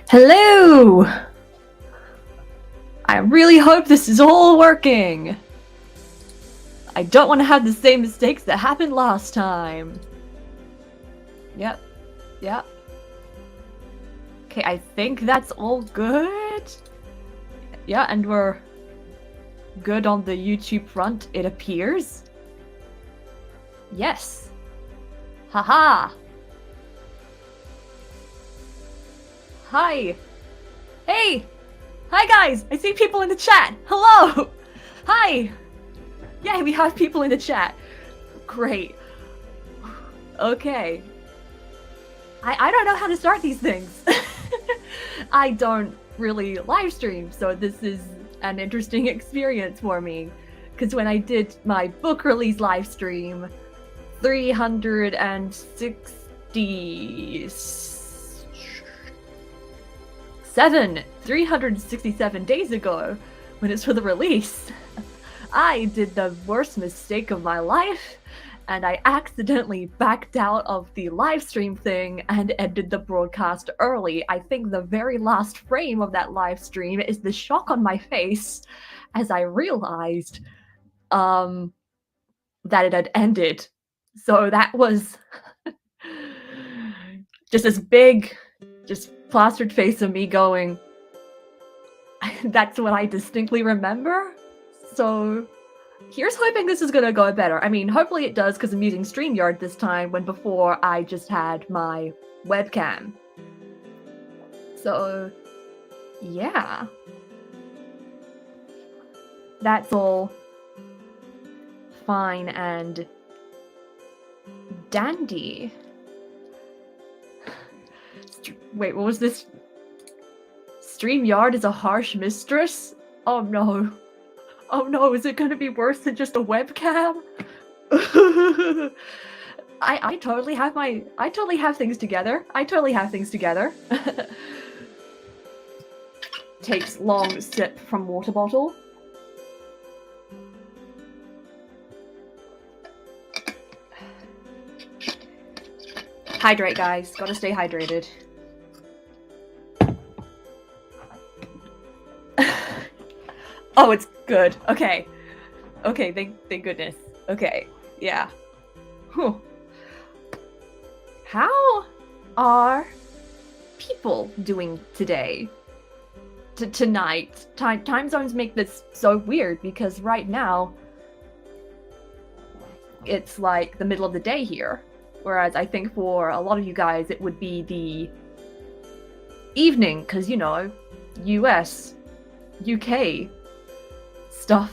Hello! I really hope this is all working. I don't want to have the same mistakes that happened last time. Yep. Okay, I think that's all good. Yeah, and we're good on the YouTube front, it appears. Yes. Haha. Hi. Hey. Hi guys. I see people in the chat. Hello. Hi. Yeah, we have people in the chat. Great. Okay. I don't know how to start these things. I don't really live stream, so this is an interesting experience for me. Because when I did my book release live stream 367 days ago, when it's for the release, I did the worst mistake of my life, and I accidentally backed out of the live stream thing and ended the broadcast early. I think the very last frame of that live stream is the shock on my face as I realized that it had ended. So that was just this big, just plastered face of me going, that's what I distinctly remember. So here's hoping this is gonna go better. I mean, hopefully it does, because I'm using StreamYard this time, when before I just had my webcam. So yeah, that's all fine and dandy. Wait, what was this? StreamYard is a harsh mistress? Oh no. Oh no, is it gonna be worse than just a webcam? I totally have things together. Takes long sip from water bottle. Hydrate, guys. Gotta stay hydrated. Oh, it's good. Okay. Okay, thank goodness. Okay, yeah. Whew. How are people doing today? Tonight? Time zones make this so weird because right now it's like the middle of the day here. Whereas I think for a lot of you guys it would be the evening because, you know, US, UK, stuff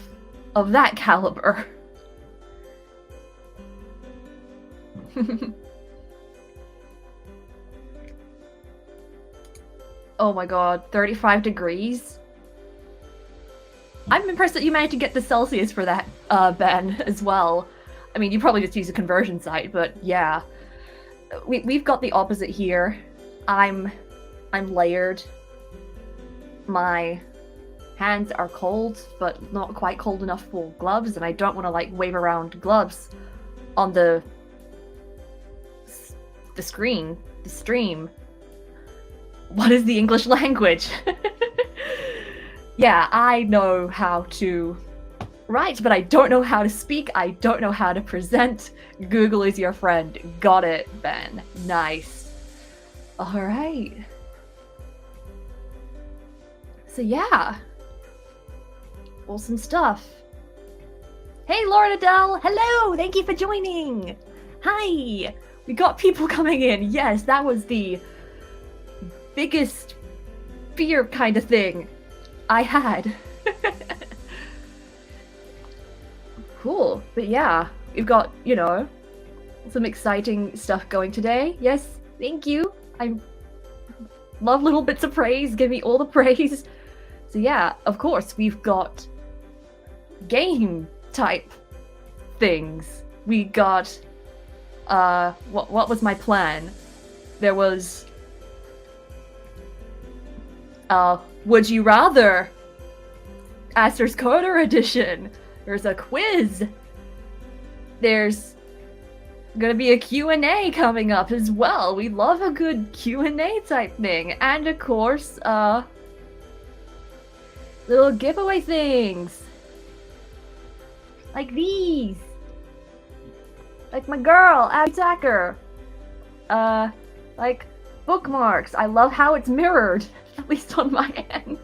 of that caliber. Oh my god, 35 degrees? I'm impressed that you managed to get the Celsius for that, Ben, as well. I mean, you probably just use a conversion site, but yeah. We've got the opposite here. I'm layered. My hands are cold, but not quite cold enough for gloves, and I don't want to, like, wave around gloves on the screen, the stream. What is the English language? Yeah, I know how to write, but I don't know how to speak. I don't know how to present. Google is your friend. Got it, Ben. Nice. Alright. So yeah. Awesome stuff. Hey, Lauren Adele! Hello! Thank you for joining! Hi! We got people coming in. Yes, that was the biggest fear kind of thing I had. Cool. But yeah, we've got, you know, some exciting stuff going today. Yes, thank you. I love little bits of praise. Give me all the praise. So yeah, of course, we've got game type things. We got, what was my plan? There was, Would You Rather? ASTER'S Coda edition. There's a quiz. There's gonna be a Q&A coming up as well. We love a good Q&A type thing. And of course, little giveaway things. Like these. Like my girl, Abby Tucker. Like bookmarks. I love how it's mirrored, at least on my end.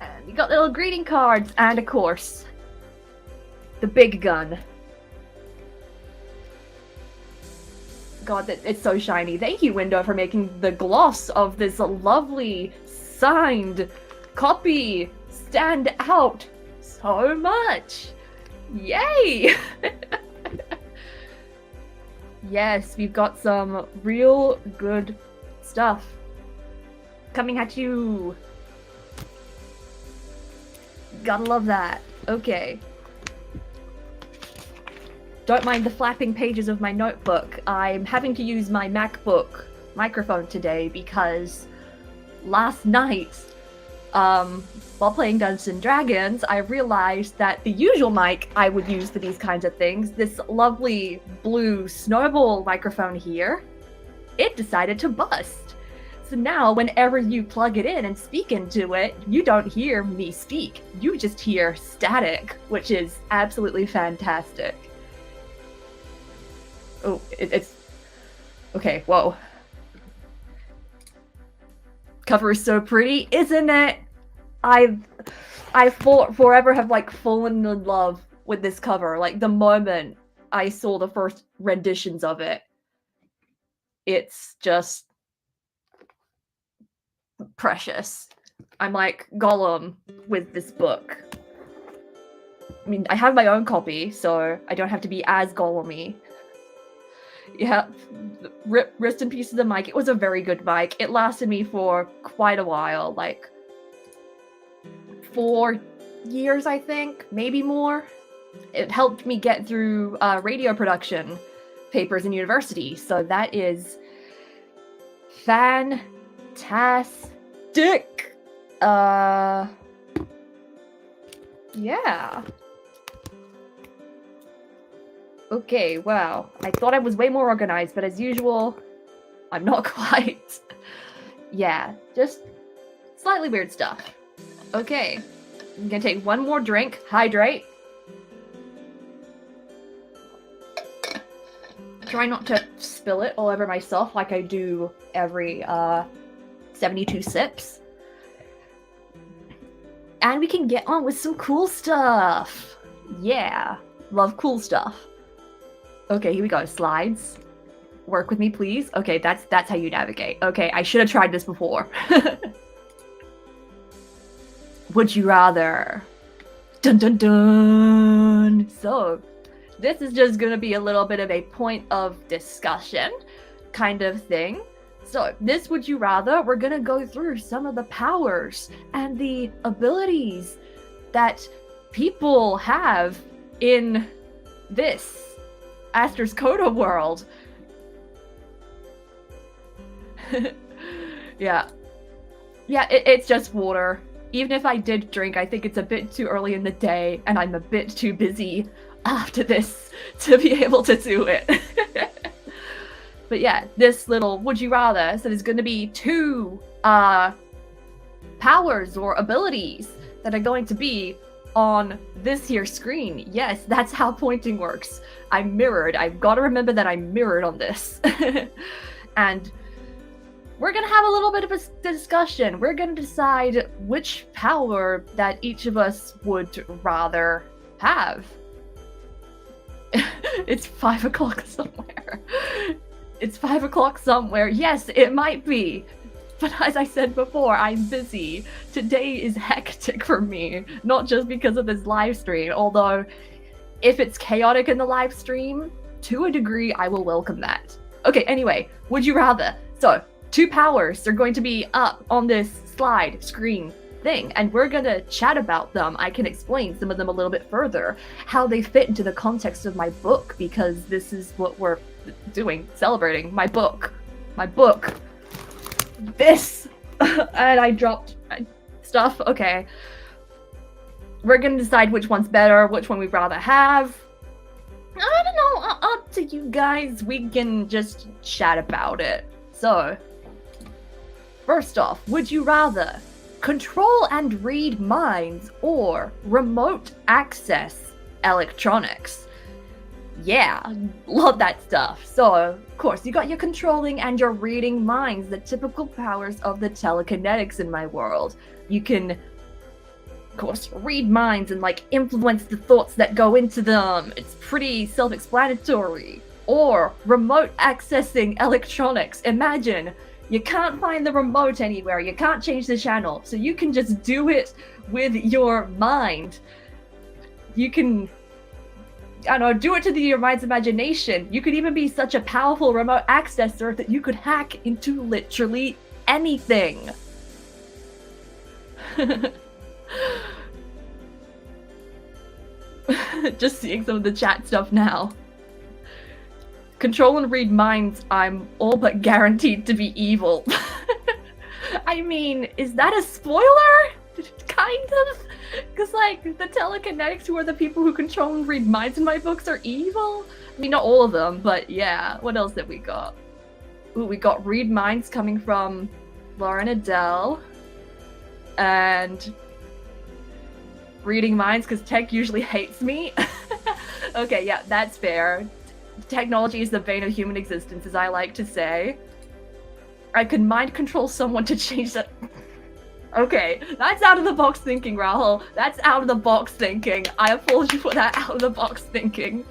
And you got little greeting cards, and of course, the big gun. God, it's so shiny. Thank you, Window, for making the gloss of this lovely signed copy stand out so much. Yay! Yes, we've got some real good stuff coming at you. Gotta love that. Okay. Don't mind the flapping pages of my notebook. I'm having to use my MacBook microphone today because last night, while playing Dungeons and Dragons, I realized that the usual mic I would use for these kinds of things, this lovely blue snowball microphone here, it decided to bust. So now whenever you plug it in and speak into it, you don't hear me speak. You just hear static, which is absolutely fantastic. Oh, it's... Okay, whoa. Cover is so pretty, isn't it? I forever have, like, fallen in love with this cover. Like, the moment I saw the first renditions of it, it's just precious. I'm like Gollum with this book. I mean, I have my own copy, so I don't have to be as Gollum-y. Yeah, rest in peace to the mic. It was a very good mic. It lasted me for quite a while, like 4 years, I think, maybe more. It helped me get through radio production papers in university, so that is fantastic. Yeah. Okay, wow. I thought I was way more organized, but as usual, I'm not quite. Yeah, just slightly weird stuff. Okay, I'm gonna take one more drink. Hydrate. Try not to spill it all over myself like I do every 72 sips. And we can get on with some cool stuff. Yeah, love cool stuff. Okay, here we go. Slides. Work with me, please. Okay, that's how you navigate. Okay, I should have tried this before. Would you rather? Dun dun dun! So, this is just gonna be a little bit of a point of discussion kind of thing. So, this would you rather, we're gonna go through some of the powers and the abilities that people have in this ASTER'S Coda world. Yeah, it's just water. Even if I did drink, I think it's a bit too early in the day, and I'm a bit too busy after this to be able to do it. But yeah, this little would you rather, so there's going to be 2 powers or abilities that are going to be on this here screen. Yes, that's how pointing works. I'm mirrored. I've got to remember that I'm mirrored on this. And we're going to have a little bit of a discussion. We're going to decide which power that each of us would rather have. It's 5 o'clock somewhere. It's 5 o'clock somewhere. Yes, it might be. But as I said before, I'm busy. Today is hectic for me. Not just because of this live stream, although if it's chaotic in the live stream, to a degree, I will welcome that. Okay, anyway, would you rather? So, 2 powers are going to be up on this slide screen thing, and we're gonna chat about them. I can explain some of them a little bit further, how they fit into the context of my book, because this is what we're doing, celebrating my book. This! And I dropped stuff. Okay. We're gonna decide which one's better, which one we'd rather have. I don't know, up to you guys. We can just chat about it. So, first off, would you rather control and read minds or remote access electronics? Yeah, love that stuff. So, of course, you got your controlling and your reading minds, the typical powers of the telekinetics in my world. You can, of course, read minds and, like, influence the thoughts that go into them. It's pretty self-explanatory. Or remote accessing electronics. Imagine, you can't find the remote anywhere. You can't change the channel. So you can just do it with your mind. You can, I don't know, do it to your mind's imagination. You could even be such a powerful remote accessor that you could hack into literally anything. Just seeing some of the chat stuff now. Control and read minds, I'm all but guaranteed to be evil. I mean, is that a spoiler? Kind of? Because, like, the telekinetics, who are the people who control and read minds in my books, are evil? I mean, not all of them, but yeah. What else have we got? Ooh, we got read minds coming from Lauren Adele. And reading minds, because tech usually hates me. Okay, yeah, that's fair. Technology is the bane of human existence, as I like to say. I could mind control someone to change that. Okay, that's out of the box thinking, Rahul. That's out of the box thinking. I applaud you for that out of the box thinking.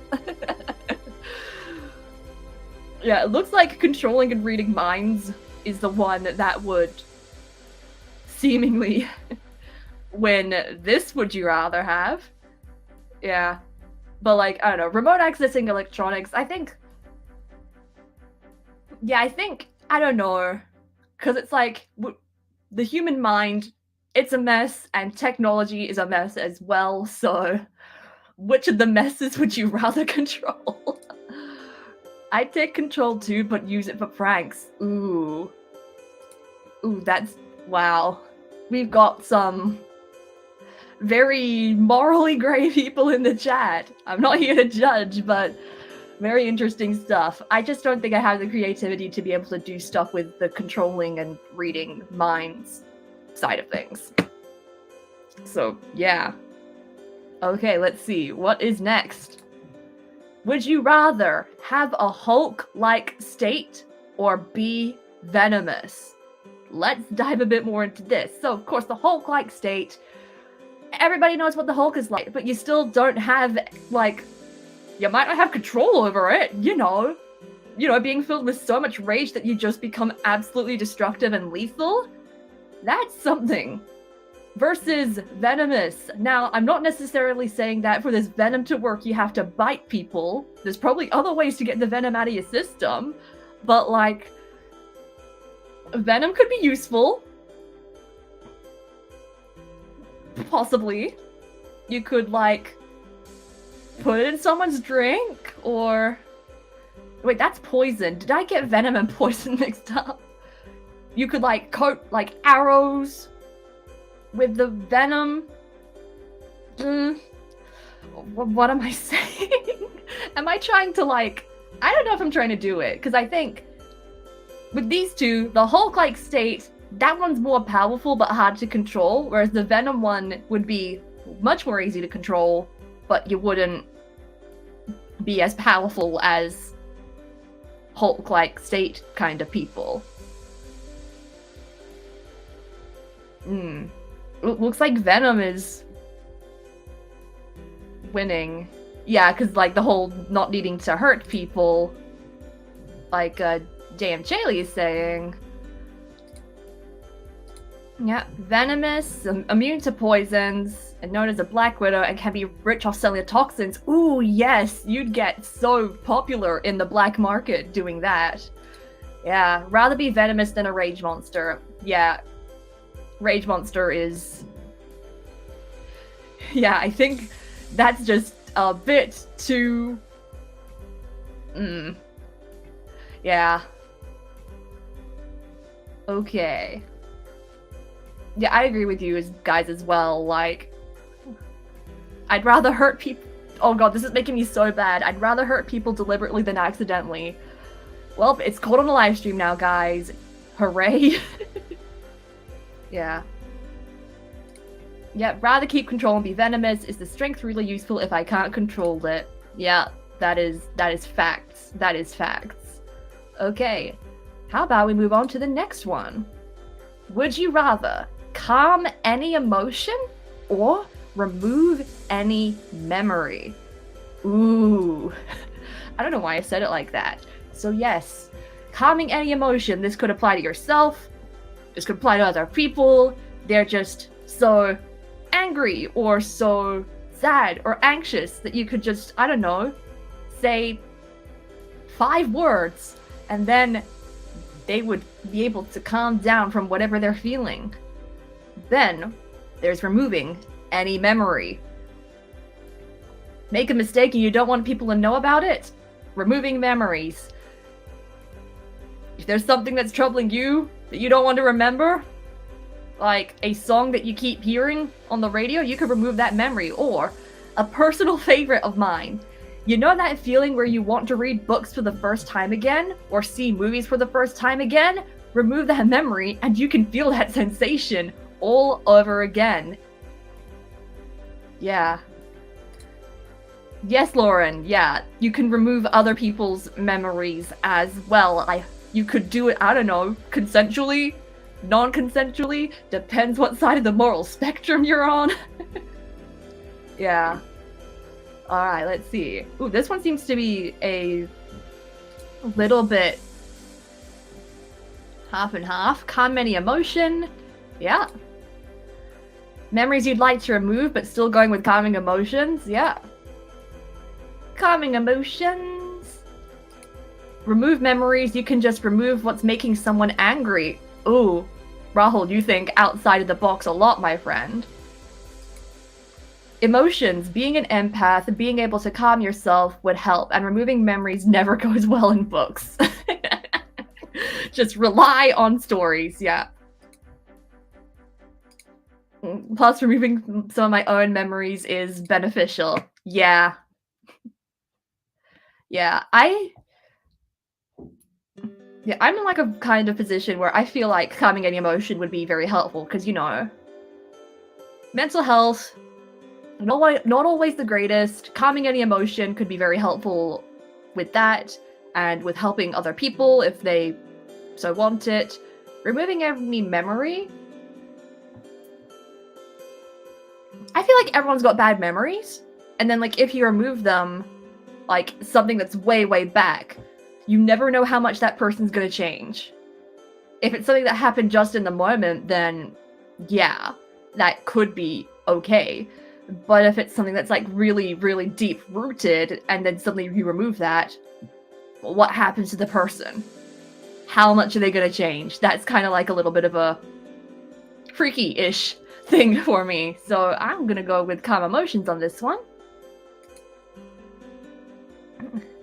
Yeah, it looks like controlling and reading minds is the one that would seemingly win this would you rather have. Yeah. But, like, I don't know, remote accessing electronics, I think Yeah, I think, I don't know, because it's like, the human mind, it's a mess, and technology is a mess as well, so which of the messes would you rather control? I'd take control too, but use it for pranks. Ooh. Ooh, that's... wow. We've got some very morally grey people in the chat. I'm not here to judge, but very interesting stuff. I just don't think I have the creativity to be able to do stuff with the controlling and reading minds side of things. So, yeah. Okay, let's see. What is next? Would you rather have a Hulk-like state or be venomous? Let's dive a bit more into this. So, of course, the Hulk-like state, everybody knows what the Hulk is like, but you still don't have, like, you might not have control over it, you know, being filled with so much rage that you just become absolutely destructive and lethal. That's something. Versus venomous. Now, I'm not necessarily saying that for this venom to work, you have to bite people. There's probably other ways to get the venom out of your system, but, like, venom could be useful. Possibly. You could, like, put it in someone's drink, or... wait, that's poison. Did I get venom and poison mixed up? You could, like, coat, like, arrows with the venom. What am I saying? Am I trying to, like... I don't know if I'm trying to do it, because I think with these two, the Hulk-like state, that one's more powerful but hard to control, whereas the Venom one would be much more easy to control, but you wouldn't be as powerful as Hulk-like state kind of people. Looks like Venom is winning. Yeah, because, like, the whole not needing to hurt people, like JM Chaley is saying. Yeah, venomous, immune to poisons, and known as a Black Widow, and can be rich off selling toxins. Ooh, yes, you'd get so popular in the black market doing that. Yeah, rather be venomous than a rage monster. Yeah, rage monster is... yeah, I think that's just a bit too... yeah. Okay. Yeah, I agree with you guys as well, like... I'd rather hurt people... oh god, this is making me so bad. I'd rather hurt people deliberately than accidentally. Well, it's called on a live stream now, guys. Hooray. Yeah. Yeah, rather keep control and be venomous. Is the strength really useful if I can't control it? Yeah, that is facts. That is facts. Okay, how about we move on to the next one? Would you rather calm any emotion or remove any memory? Ooh. I don't know why I said it like that. So yes, calming any emotion. This could apply to yourself. This could apply to other people. They're just so angry or so sad or anxious that you could just, I don't know, say 5 words and then they would be able to calm down from whatever they're feeling. Then there's removing any memory. Make a mistake and you don't want people to know about it? Removing memories. If there's something that's troubling you that you don't want to remember, like a song that you keep hearing on the radio, you could remove that memory. Or a personal favorite of mine. You know that feeling where you want to read books for the first time again, or see movies for the first time again? Remove that memory and you can feel that sensation all over again. Yeah. Yes, Lauren, yeah. You can remove other people's memories as well. You could do it, I don't know, consensually, non-consensually, depends what side of the moral spectrum you're on. Yeah. Alright, let's see. Ooh, this one seems to be a little bit half and half. Calm any emotion. Yeah. Memories you'd like to remove, but still going with calming emotions. Yeah. Calming emotions. remove memories, you can just remove what's making someone angry. Ooh, Rahul, you think outside of the box a lot, my friend. Emotions, being an empath, being able to calm yourself would help, and removing memories never goes well in books. Just rely on stories, yeah. Plus, removing some of my own memories is beneficial. Yeah. Yeah, I'm in like a kind of position where I feel like calming any emotion would be very helpful, because, you know, mental health, not always the greatest. Calming any emotion could be very helpful with that, and with helping other people if they so want it. Removing any memory, I feel like everyone's got bad memories, and then like if you remove them, like something that's way, way back, you never know how much that person's gonna change. If it's something that happened just in the moment, then yeah, that could be okay. But if it's something that's like really, really deep rooted, and then suddenly you remove that, what happens to the person? How much are they gonna change? That's kind of like a little bit of a freaky-ish thing for me. So I'm gonna go with calm emotions on this one.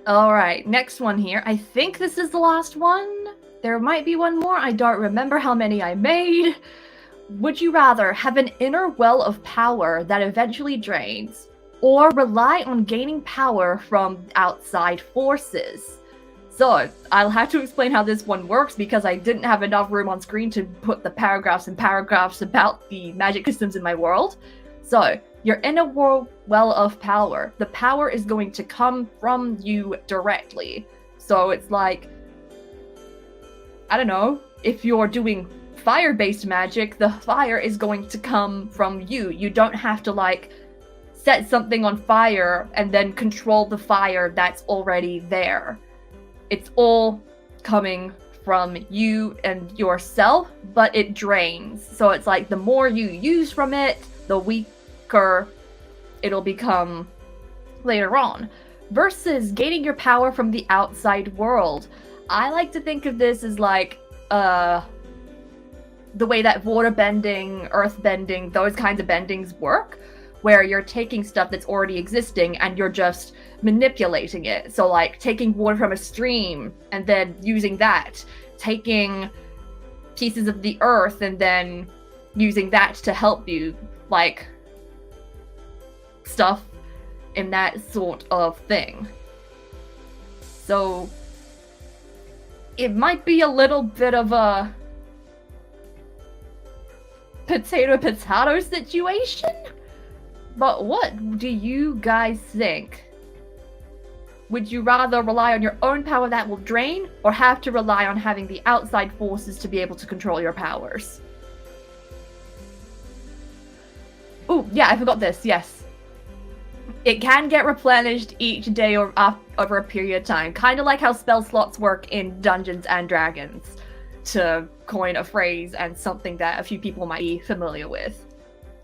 Alright, next one here. I think this is the last one. There might be one more. I don't remember how many I made. Would you rather have an inner well of power that eventually drains, or rely on gaining power from outside forces? So, I'll have to explain how this one works because I didn't have enough room on screen to put the paragraphs and paragraphs about the magic systems in my world. So, your inner well of power. The power is going to come from you directly. So it's like, I don't know, if you're doing fire-based magic, the fire is going to come from you. You don't have to like set something on fire and then control the fire that's already there. It's all coming from you and yourself, but it drains. So it's like the more you use from it, the weaker it'll become later on. Versus gaining your power from the outside world. I like to think of this as like the way that water bending, earth bending, those kinds of bendings work, where you're taking stuff that's already existing and you're just manipulating it. So like taking water from a stream and then using that, taking pieces of the earth and then using that to help you, like stuff in that sort of thing. So it might be a little bit of a potato situation, but what do you guys think? Would you rather rely on your own power that will drain, or have to rely on having the outside forces to be able to control your powers? Oh, yeah, I forgot this, yes. It can get replenished each day or over a period of time, kind of like how spell slots work in Dungeons and Dragons, to coin a phrase and something that a few people might be familiar with.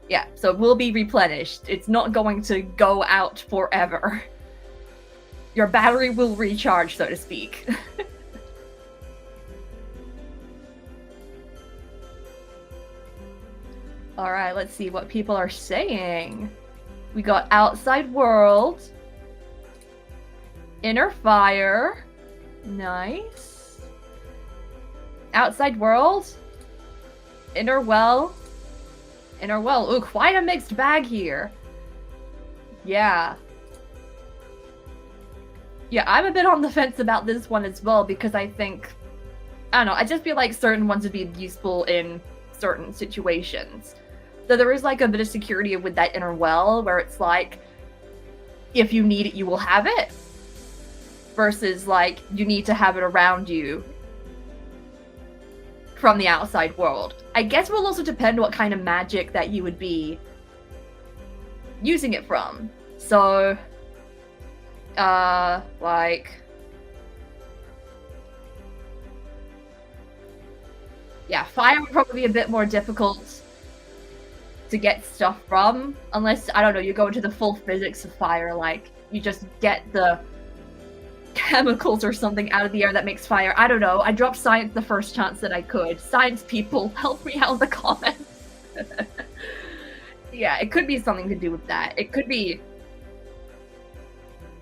Yeah, so it will be replenished. It's not going to go out forever. Your battery will recharge, so to speak. Alright, let's see what people are saying. We got outside world, inner fire, nice. Outside world, inner well. Ooh, quite a mixed bag here. Yeah. Yeah, I'm a bit on the fence about this one as well, because I think, I don't know, I just feel like certain ones would be useful in certain situations. So there is like a bit of security with that inner well, where it's like, if you need it, you will have it. Versus like, you need to have it around you from the outside world. I guess it will also depend what kind of magic that you would be using it from. So, like, yeah, fire would probably be a bit more difficult to get stuff from, unless, I don't know, you go into the full physics of fire, like, you just get the chemicals or something out of the air that makes fire. I don't know. I dropped science the first chance that I could. Science people, help me out in the comments. Yeah, it could be something to do with that. It could be...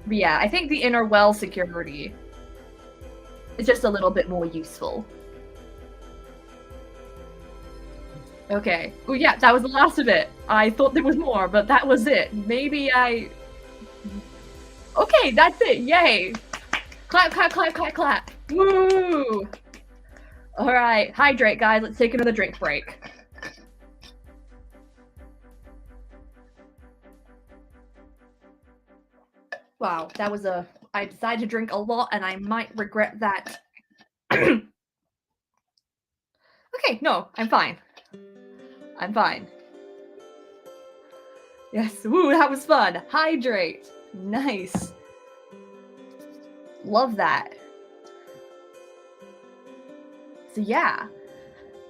But yeah, I think the inner well security is just a little bit more useful. Okay. Oh yeah, that was the last of it. I thought there was more, but that was it. Maybe I... Okay, that's it. Yay. Clap, clap, clap, clap, clap. Woo! Alright, hydrate, guys. Let's take another drink break. Wow, that was a... I decided to drink a lot, and I might regret that. Okay, no, I'm fine. I'm fine. Yes, woo, that was fun. Hydrate. Nice. Love that. So yeah.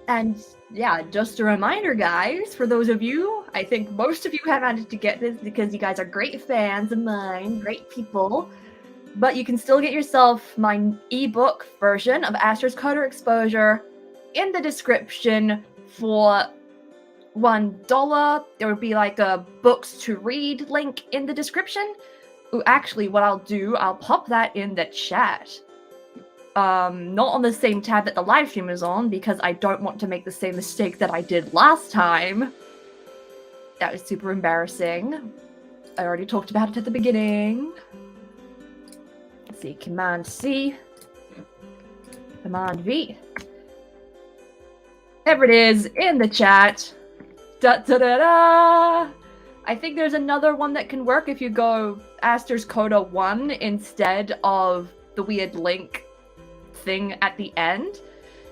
And yeah, just a reminder, guys, for those of you, I think most of you have managed to get this because you guys are great fans of mine, great people. But you can still get yourself my ebook version of ASTER'S Coda Exposure in the description for $1. There would be like a books to read link in the description. Ooh, actually, what I'll do, I'll pop that in the chat. Not on the same tab that the live stream is on, because I don't want to make the same mistake that I did last time. That was super embarrassing. I already talked about it at the beginning. Let's see, Command C. Command V. There it is, in the chat. Da-da-da-da! I think there's another one that can work if you go ASTER'S Coda 1 instead of the weird link thing at the end,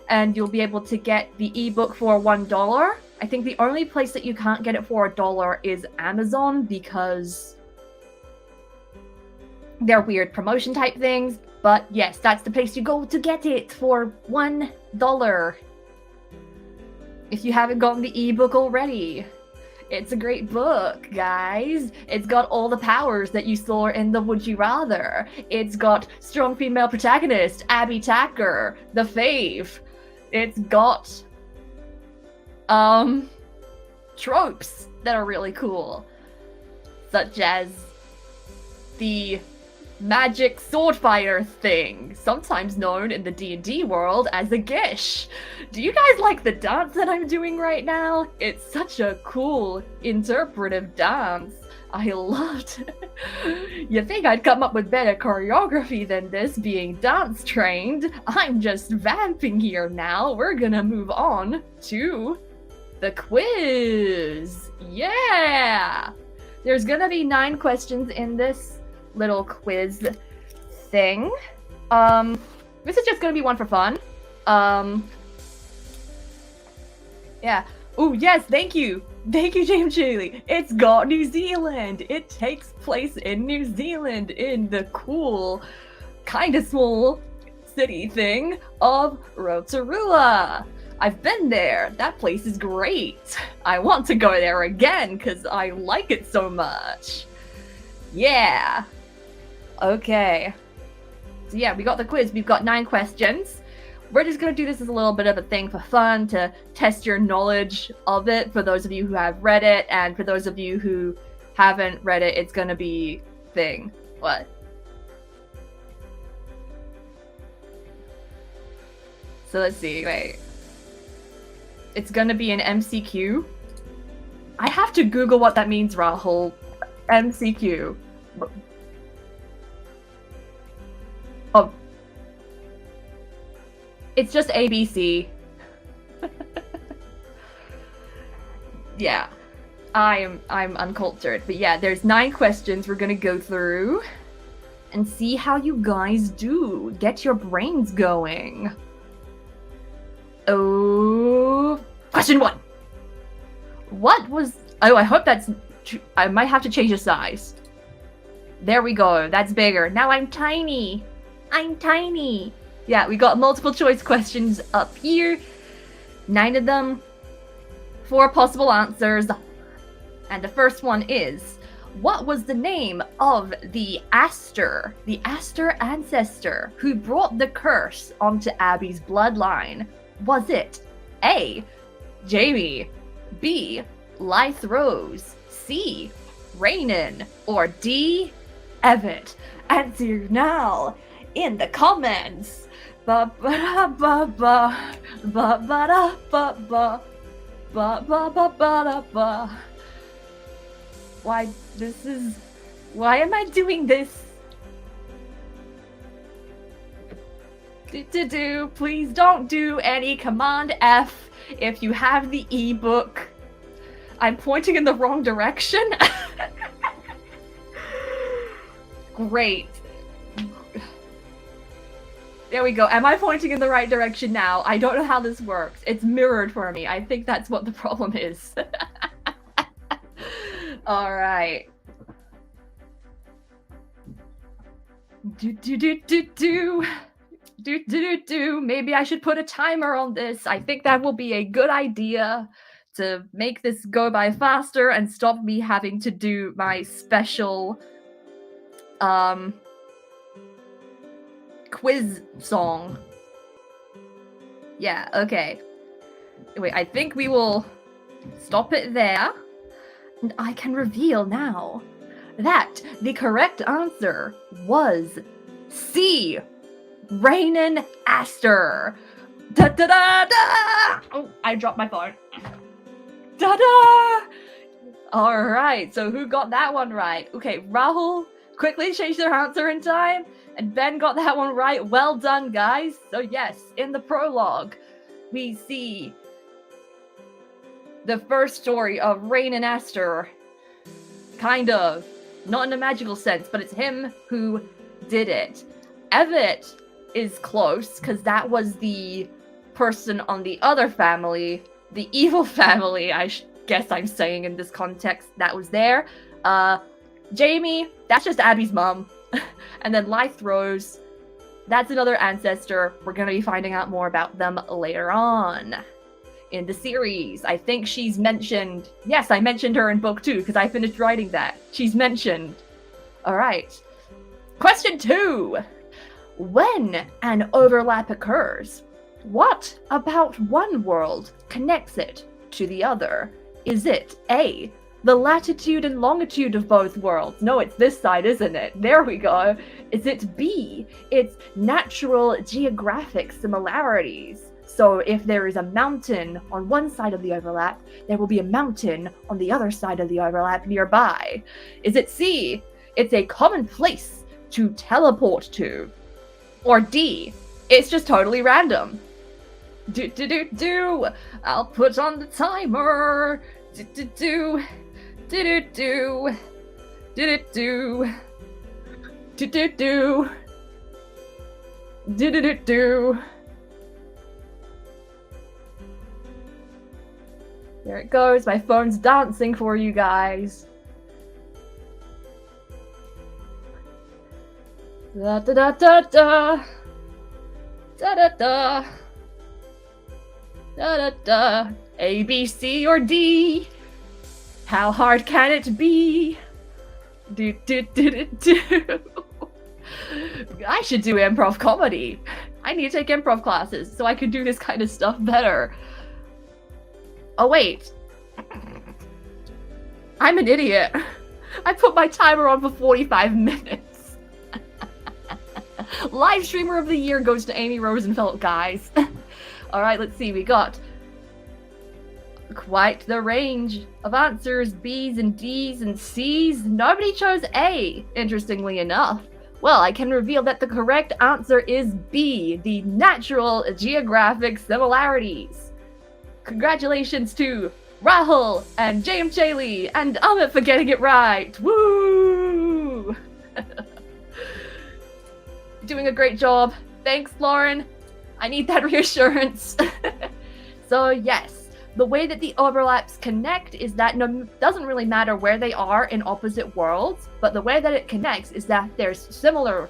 and you'll be able to get the ebook for $1. I think the only place that you can't get it for $1 is Amazon, because they're weird promotion type things, but yes, that's the place you go to get it for $1. If you haven't gotten the ebook already. It's a great book, guys. It's got all the powers that you saw in the Would You Rather. It's got strong female protagonist, Abby Tacker, the fave. It's got, tropes that are really cool. Such as the magic sword fighter thing, sometimes known in the D&D world as a gish. Do you guys like the dance that I'm doing right now? It's such a cool interpretive dance. I loved it. You think I'd come up with better choreography than this, being dance trained? I'm just vamping here now. We're gonna move on to the quiz. Yeah! There's gonna be 9 questions in this little quiz thing. This is just gonna be one for fun. Yeah. Oh yes, thank you, James Chaley. It's got New Zealand. It takes place in New Zealand, in the cool, kind of small city thing of Rotorua. I've been there. That place is great. I want to go there again because I like it so much. Yeah. Okay. So yeah, we got the quiz. We've got 9 questions. We're just going to do this as a little bit of a thing for fun, to test your knowledge of it, for those of you who have read it, and for those of you who haven't read it, it's going to be thing. What? So let's see, wait. It's going to be an MCQ. I have to Google what that means, Rahul. MCQ. Oh. It's just ABC. Yeah. I'm uncultured. But yeah, there's 9 questions we're gonna go through and see how you guys do. Get your brains going. Oh, question 1. What was... Oh, I hope that's... I might have to change the size. There we go. That's bigger. Now I'm tiny. I'm tiny. Yeah, we got multiple choice questions up here. 9 of them. 4 possible answers. And the first one is, What was the name of the Aster ancestor who brought the curse onto Abby's bloodline? Was it A, Jamie, B, Lythe Rose, C, Rainan, or D, Evet? Answer now in the comments. Ba ba ba ba ba ba ba ba ba ba ba ba ba. Why am I doing this? Please don't do any Command F if you have the ebook. I'm pointing in the wrong direction. Great. There we go. Am I pointing in the right direction now? I don't know how this works. It's mirrored for me. I think that's what the problem is. Alright. Maybe I should put a timer on this. I think that will be a good idea to make this go by faster and stop me having to do my special quiz song. Yeah, okay. Wait, I think we will stop it there. And I can reveal now that the correct answer was C, Rainan Aster. Da da da da! Oh, I dropped my phone. Da da! Alright, so who got that one right? Okay, Rahul quickly changed their answer in time, and Ben got that one right. Well done, guys. So yes, in the prologue, we see the first story of Rainan Aster. Kind of. Not in a magical sense, but it's him who did it. Evet is close, because that was the person on the other family, the evil family, I guess I'm saying in this context, that was there. Jamie, that's just Abby's mom. And then Lythe Rose, that's another ancestor. We're going to be finding out more about them later on in the series. I think she's mentioned. Yes, I mentioned her in book 2 because I finished writing that. She's mentioned. All right. Question 2. When an overlap occurs, what about one world connects it to the other? Is it A, the latitude and longitude of both worlds? No, it's this side, isn't it? There we go. Is it B, it's natural geographic similarities? So if there is a mountain on one side of the overlap, there will be a mountain on the other side of the overlap nearby. Is it C, it's a common place to teleport to? Or D, it's just totally random? I'll put on the timer. There it goes. My phone's dancing for you guys. Da da da da da. Da da da. Da da da. A, B, C, or D? How hard can it be? Do. I should do improv comedy. I need to take improv classes so I can do this kind of stuff better. Oh wait. I'm an idiot. I put my timer on for 45 minutes. Live streamer of the year goes to Amy Rosenfeld, guys. Alright, let's see. We got quite the range of answers. B's and D's and C's. Nobody chose A, interestingly enough. Well, I can reveal that the correct answer is B, the natural geographic similarities. Congratulations to Rahul and James Chaley and Amit for getting it right. Woo! Doing a great job. Thanks, Lauren. I need that reassurance. So yes, the way that the overlaps connect is that doesn't really matter where they are in opposite worlds, but the way that it connects is that there's similar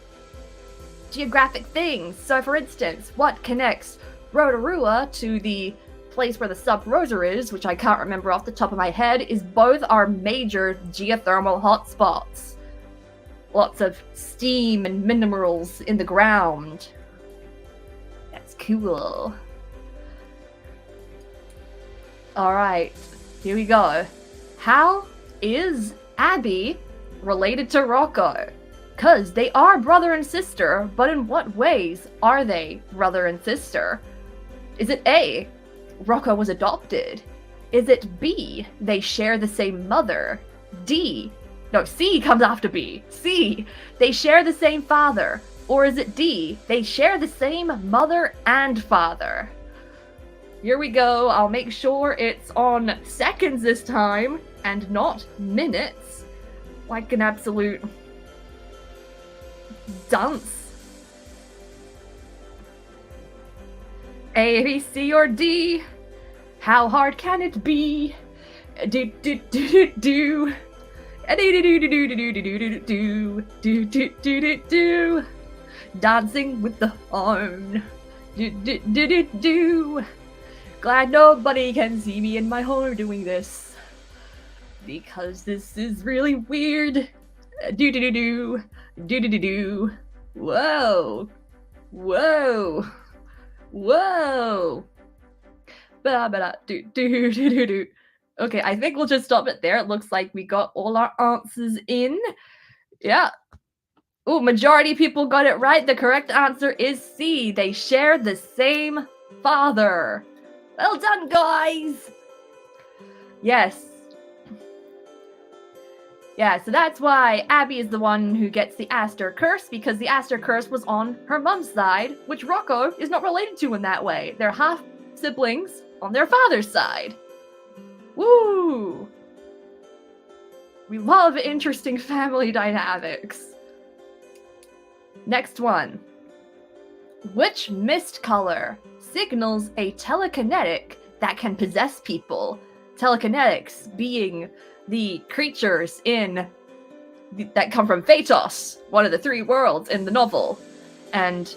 geographic things. So for instance, what connects Rotorua to the place where the sub-rosa is, which I can't remember off the top of my head, is both our major geothermal hotspots. Lots of steam and minerals in the ground. That's cool. Alright, here we go. How is Abby related to Rocco? 'Cause they are brother and sister, but in what ways are they brother and sister? Is it A, Rocco was adopted? Is it B, they share the same mother? C comes after B. C, they share the same father. Or is it D, they share the same mother and father? Here we go. I'll make sure it's on seconds this time and not minutes. Like an absolute dunce. A, B, C, or D? How hard can it be? Do do do do do. Do do do do do do do do do do do do. Dancing with the horn. Do do do do do. Glad nobody can see me in my horn doing this, because this is really weird. Do do do do do do do do. Whoa, whoa, whoa. Ba ba do do do do do. Okay, I think we'll just stop it there. It looks like we got all our answers in. Yeah. Oh, majority of people got it right. The correct answer is C. They share the same father. Well done, guys! Yes. Yeah, so that's why Abby is the one who gets the Aster curse, because the Aster curse was on her mom's side, which Rocco is not related to in that way. They're half siblings on their father's side. Woo! We love interesting family dynamics. Next one. Which mist color signals a telekinetic that can possess people? Telekinetics being the creatures that come from Phaetos, one of the three worlds in the novel. And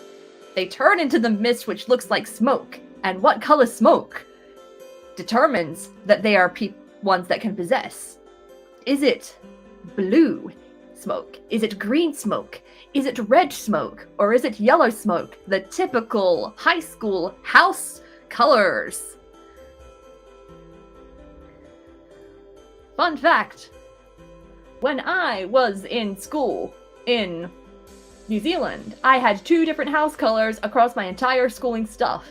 they turn into the mist which looks like smoke. And what color smoke determines that they are ones that can possess? Is it blue smoke? Is it green smoke? Is it red smoke? Or is it yellow smoke? The typical high school house colors. Fun fact. When I was in school in New Zealand, I had 2 different house colors across my entire schooling stuff.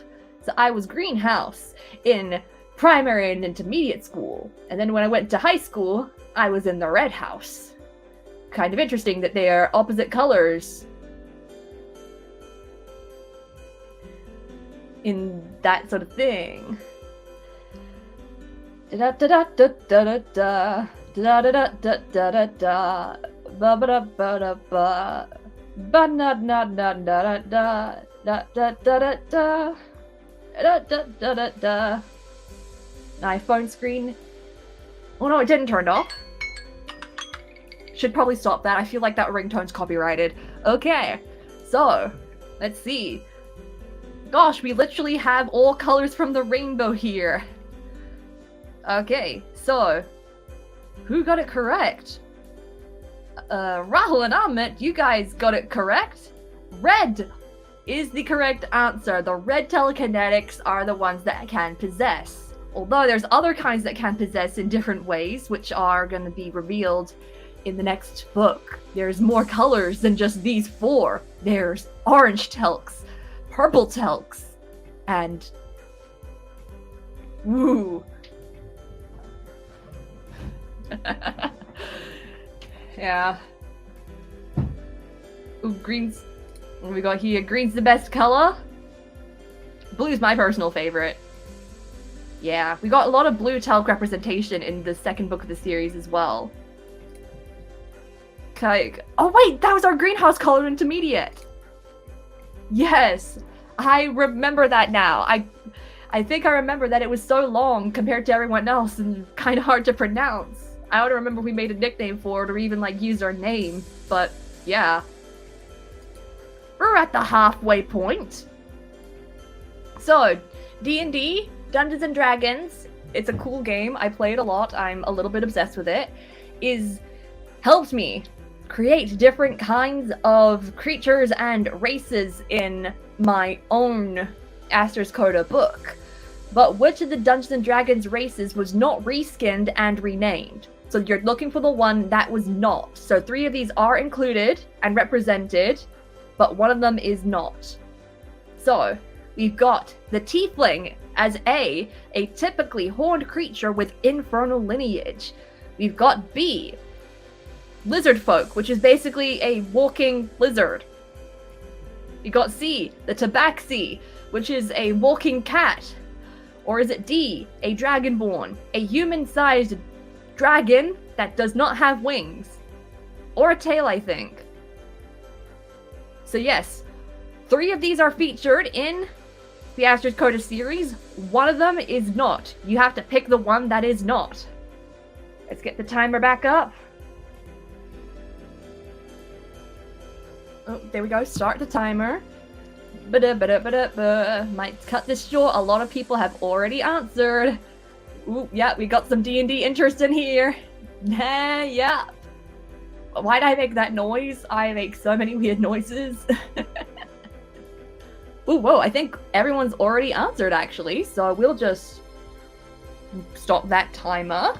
So I was greenhouse in primary and intermediate school. And then when I went to high school, I was in the red house. Kind of interesting that they are opposite colors in that sort of thing. Da da da da da da da da da da da da da ba ba da ba da ba ba na na na da da da da da da da da da da da da. My phone screen. Oh no, it didn't turn off. Should probably stop that. I feel like that ringtone's copyrighted. Okay, so let's see. Gosh, we literally have all colors from the rainbow here. Okay, so who got it correct? Rahul and Amit, you guys got it correct. Red is the correct answer. The red telekinetics are the ones that can possess. Although there's other kinds that can possess in different ways, which are going to be revealed in the next book. There's more colors than just these 4. There's orange telks, purple telks, and woo. Yeah. Ooh, green's. What do we got here? Green's the best color. Blue's my personal favorite. Yeah, we got a lot of blue telk representation in the second book of the series as well. Okay. Oh wait, that was our greenhouse color intermediate. Yes, I remember that now. I think I remember that it was so long compared to everyone else and kind of hard to pronounce. I don't remember if we made a nickname for it or even like used our name, but yeah. We're at the halfway point. So, D&D, Dungeons and Dragons, it's a cool game. I play it a lot. I'm a little bit obsessed with it. Helped me create different kinds of creatures and races in my own ASTER'S Coda book. But which of the Dungeons and Dragons races was not reskinned and renamed? So you're looking for the one that was not. So 3 of these are included and represented, but one of them is not. So we've got the Tiefling as a typically horned creature with infernal lineage. We've got B, lizard folk, which is basically a walking lizard. You got C, the Tabaxi, which is a walking cat. Or is it D, a dragonborn, a human-sized dragon that does not have wings? Or a tail, I think. So yes, 3 of these are featured in the ASTER'S Coda series. One of them is not. You have to pick the one that is not. Let's get the timer back up. Oh, there we go. Start the timer. Might cut this short. A lot of people have already answered. Ooh, yeah, we got some D&D interest in here. Yeah. Why'd I make that noise? I make so many weird noises. Ooh, whoa, I think everyone's already answered, actually. So we'll just stop that timer.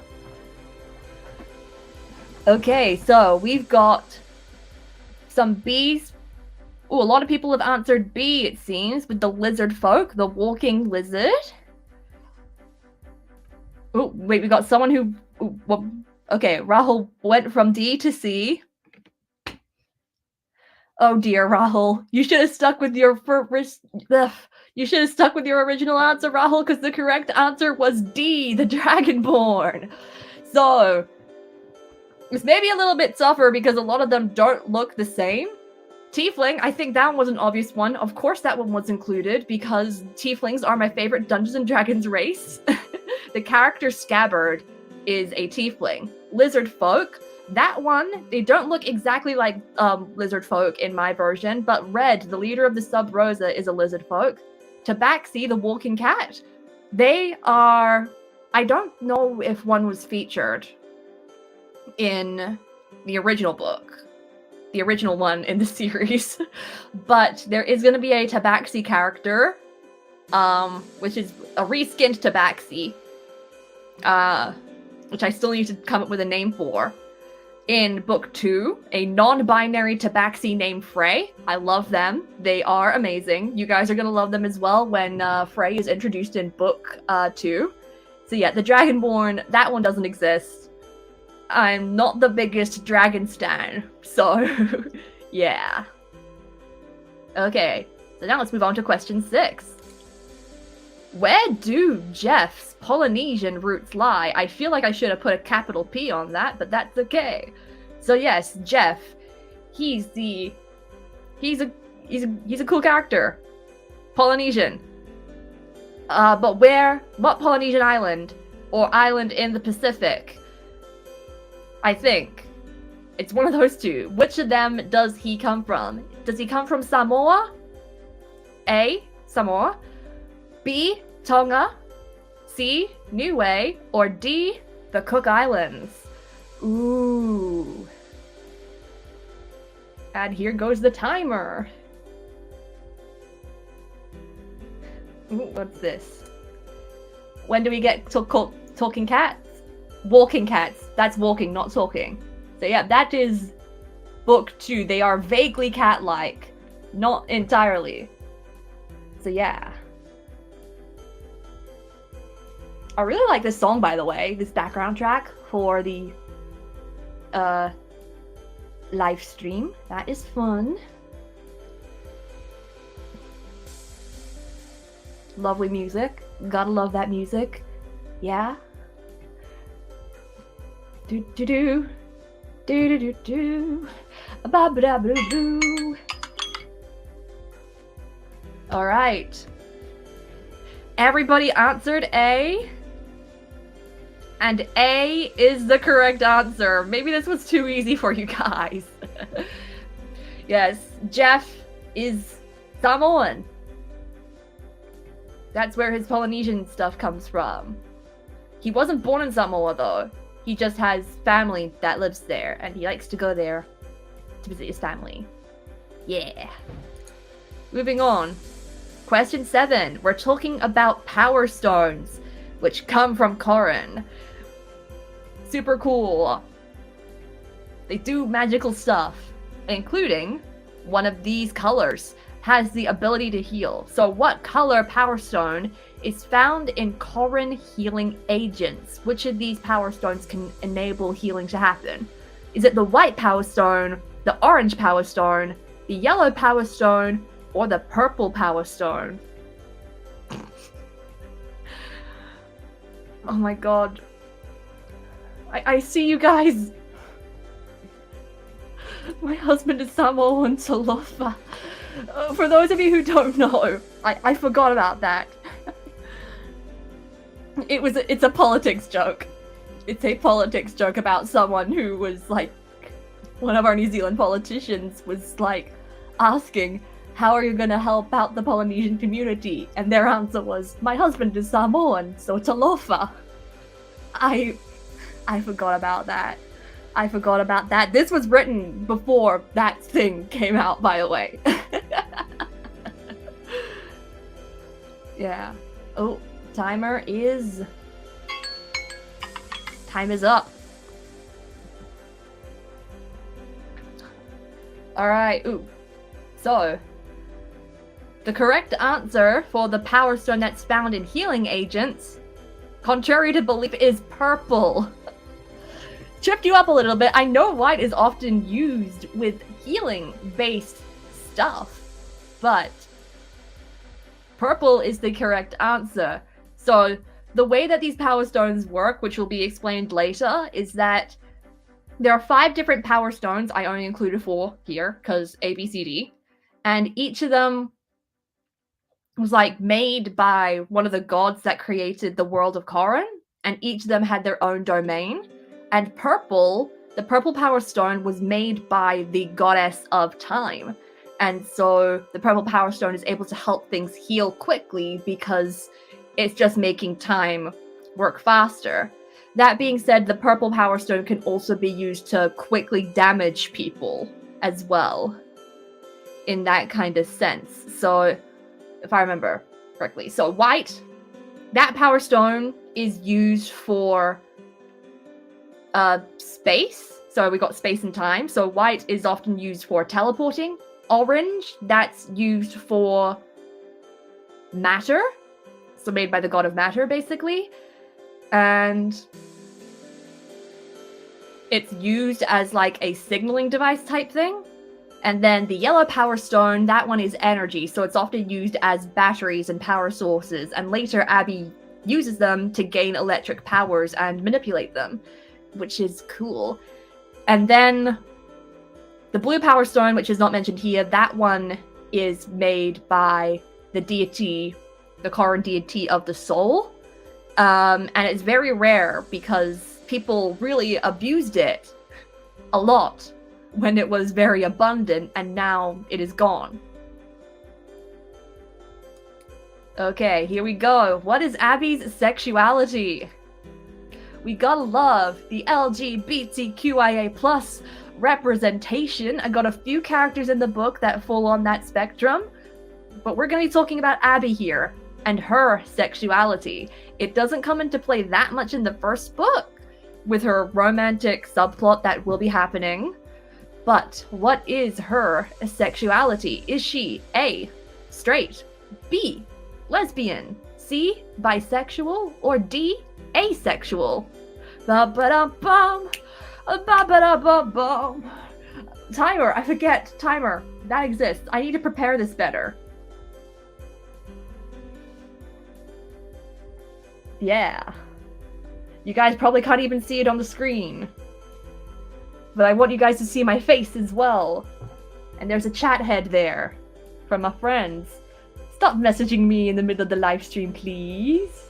Okay, so we've got some B's. Ooh, a lot of people have answered B, it seems, with the lizard folk, the walking lizard. Oh, wait, we got someone who... Ooh, well, okay, Rahul went from D to C. Oh dear, Rahul. You should have stuck with your you should have stuck with your original answer, Rahul, because the correct answer was D, the Dragonborn. So, it's maybe a little bit tougher because a lot of them don't look the same. Tiefling, I think that was an obvious one. Of course that one was included because Tieflings are my favorite Dungeons and Dragons race. The character Scabbard is a Tiefling. Lizard folk, that one, they don't look exactly like lizard folk in my version, but Red, the leader of the Sub Rosa, is a lizard folk. Tabaxi, the walking cat, they are... I don't know if one was featured in the original book. The original one in the series. But there is going to be a Tabaxi character, which is a reskinned Tabaxi, which I still need to come up with a name for. In book 2, a non-binary Tabaxi named Frey. I love them. They are amazing. You guys are going to love them as well when Frey is introduced in book 2. So yeah, the Dragonborn, that one doesn't exist. I'm not the biggest dragon stan, so yeah. Okay, so now let's move on to question 6. Where do Jeff's Polynesian roots lie? I feel like I should have put a capital P on that, but that's okay. So yes, Jeff, he's a cool character. Polynesian. But what Polynesian island? Or island in the Pacific? I think it's one of those two. Which of them does he come from? Does he come from Samoa? A, Samoa. B, Tonga. C, Niue. Or D, the Cook Islands. Ooh. And here goes the timer. Ooh, what's this? When do we get talking cats? Walking cats. That's walking, not talking. So yeah, that is book 2. They are vaguely cat-like. Not entirely. So yeah. I really like this song, by the way. This background track for the live stream. That is fun. Lovely music. Gotta love that music. Yeah. Do do do. Do do do do. Ba ba da ba do. Alright. Everybody answered A. And A is the correct answer. Maybe this was too easy for you guys. Yes, Jeff is Samoan. That's where his Polynesian stuff comes from. He wasn't born in Samoa, though. He just has family that lives there, and he likes to go there to visit his family. Yeah. Moving on. Question 7. We're talking about Power Stones, which come from Corrin. Super cool. They do magical stuff, including one of these colors has the ability to heal. So what color Power Stone is found in Corrin healing agents? Which of these Power Stones can enable healing to happen? Is it the white Power Stone, the orange Power Stone, the yellow Power Stone, or the purple Power Stone? Oh my god. I see you guys. My husband is Samoan Talofa. For those of you who don't know, I forgot about that. It's a politics joke. It's a politics joke about someone who was like, one of our New Zealand politicians was like asking, how are you gonna help out the Polynesian community? And their answer was, my husband is Samoan, so Talofa. I forgot about that. I forgot about that. This was written before that thing came out, by the way. Yeah. Oh, time is up. Alright, ooh. So, the correct answer for the Power Stone that's found in healing agents, contrary to belief, is purple. Tripped you up a little bit. I know white is often used with healing-based stuff, but purple is the correct answer. So the way that these Power Stones work, which will be explained later, is that there are 5 different Power Stones. I only included 4 here, because A, B, C, D. And each of them was like made by one of the gods that created the world of Corrin, and each of them had their own domain. And purple, the purple Power Stone was made by the goddess of time. And so the purple Power Stone is able to help things heal quickly because it's just making time work faster. That being said, the purple Power Stone can also be used to quickly damage people as well, in that kind of sense. So, if I remember correctly. So white, that Power Stone is used for space. So we got space and time. So white is often used for teleporting. Orange, that's used for matter. So made by the god of matter, basically. And it's used as like a signaling device type thing. And then the yellow Power Stone, that one is energy. So it's often used as batteries and power sources. And later Abby uses them to gain electric powers and manipulate them, which is cool. And then the blue Power Stone, which is not mentioned here, that one is made by the deity, the Corrin deity of the soul. And it's very rare because people really abused it a lot when it was very abundant, and now it is gone. Okay, here we go. What is Abby's sexuality? We gotta love the LGBTQIA plus representation. I got a few characters in the book that fall on that spectrum, but we're gonna be talking about Abby here and her sexuality. It doesn't come into play that much in the first book with her romantic subplot that will be happening. But what is her sexuality? Is she A, straight, B, lesbian, C, bisexual, or D, asexual? Ba-ba-da-bum, ba-ba-da-bum-bum. Timer, I forget. Timer, that exists. I need to prepare this better. Yeah. You guys probably can't even see it on the screen. But I want you guys to see my face as well. And there's a chat head there from my friends. Stop messaging me in the middle of the live stream, please.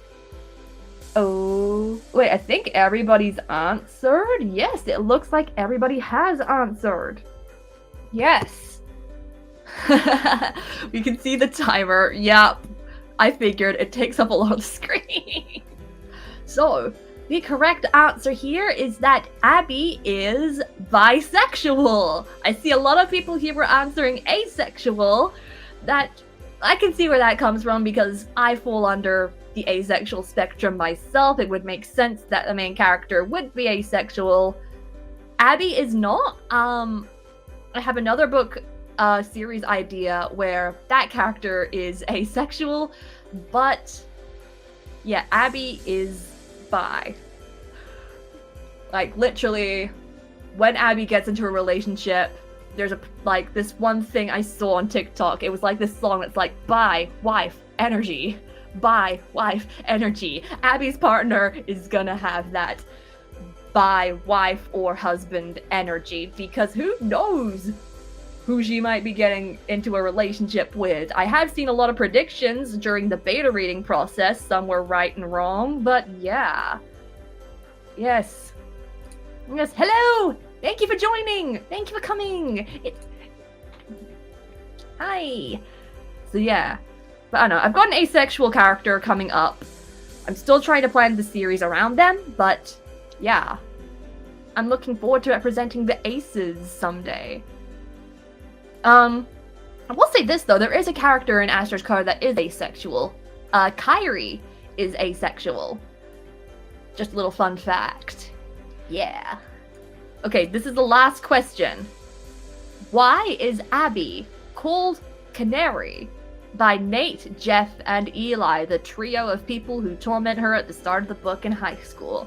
Oh, wait, I think everybody's answered. Yes, it looks like everybody has answered. Yes. We can see the timer. Yep. I figured it takes up a lot of the screen. So, the correct answer here is that Abby is bisexual. I see a lot of people here were answering asexual. That I can see where that comes from because I fall under the asexual spectrum myself. It would make sense that the main character would be asexual. Abby is not. I have another book series idea where that character is asexual, but yeah, Abby is bi. Like, literally, when Abby gets into a relationship, there's this one thing I saw on TikTok. It was like this song that's like, bi, wife, energy. Bi, wife, energy. Abby's partner is gonna have that bi, wife, or husband energy, because who knows who she might be getting into a relationship with. I have seen a lot of predictions during the beta reading process. Some were right and wrong, but yeah. Yes. Yes, hello! Thank you for joining! Thank you for coming! Hi! So yeah. But I don't know, I've got an asexual character coming up. I'm still trying to plan the series around them, but yeah. I'm looking forward to representing the aces someday. I will say this though, there is a character in ASTER'S Coda that is asexual. Canary is asexual. Just a little fun fact. Yeah. Okay, this is the last question. Why is Abby called Canary by Nate, Jeff, and Eli, the trio of people who torment her at the start of the book in high school?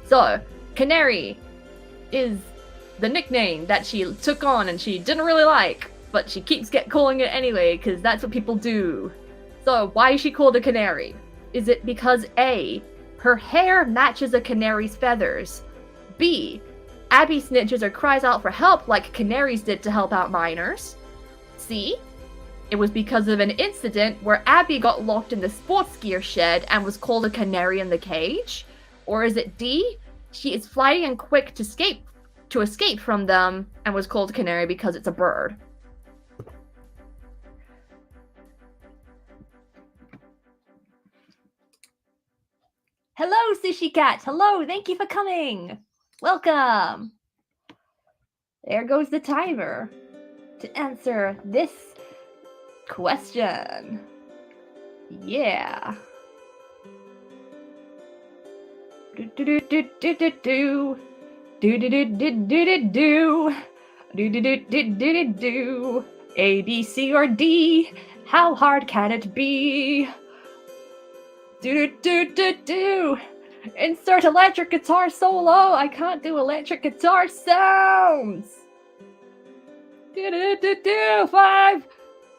So, Canary is the nickname that she took on and she didn't really like, but she keeps calling it anyway because that's what people do. So why is she called a canary? Is it because A, her hair matches a canary's feathers? B, Abby snitches or cries out for help like canaries did to help out minors? C, it was because of an incident where Abby got locked in the sports gear shed and was called a canary in the cage? Or is it D, she is flighty and quick to escape from them and was called canary because it's a bird? Hello, Sushi Cat. Hello, thank you for coming. Welcome. There goes the timer to answer this question. Yeah. Do do do do do do do. Do do do do do do do. Do do do do do do do. A, B, C, or D? How hard can it be? Do do do do do. Insert electric guitar solo. I can't do electric guitar sounds. Do do do do. 5,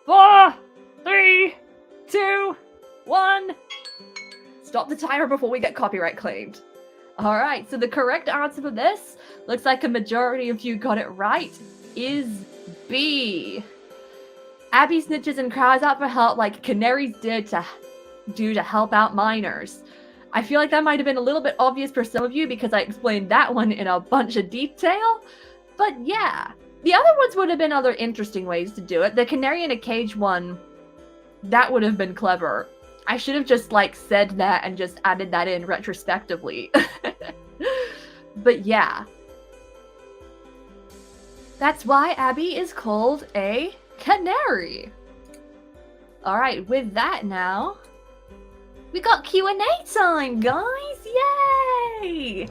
4, 3, 2, 1. Stop the timer before we get copyright claimed. Alright, so the correct answer for this, looks like a majority of you got it right, is B. Abby snitches and cries out for help like canaries did to help out minors. I feel like that might have been a little bit obvious for some of you because I explained that one in a bunch of detail, but yeah. The other ones would have been other interesting ways to do it. The canary in a cage one, that would have been clever. I should have just said that and just added that in retrospectively. But yeah. That's why Abby is called a canary. Alright, with that now, we got Q&A time, guys! Yay!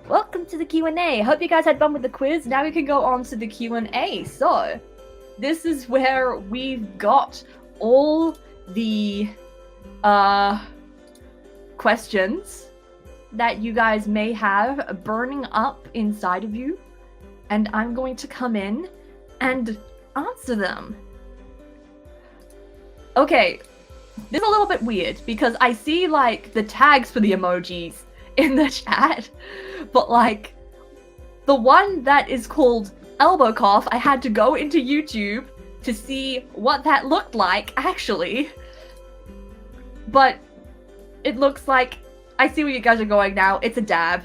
Welcome to the Q&A. Hope you guys had fun with the quiz. Now we can go on to the Q&A. So, this is where we've got all the questions that you guys may have burning up inside of you, and I'm going to come in and answer them. Okay, this is a little bit weird because I see the tags for the emojis in the chat, but the one that is called elbow cough, I had to go into YouTube to see what that looked like actually. But it looks like, I see where you guys are going now, it's a dab.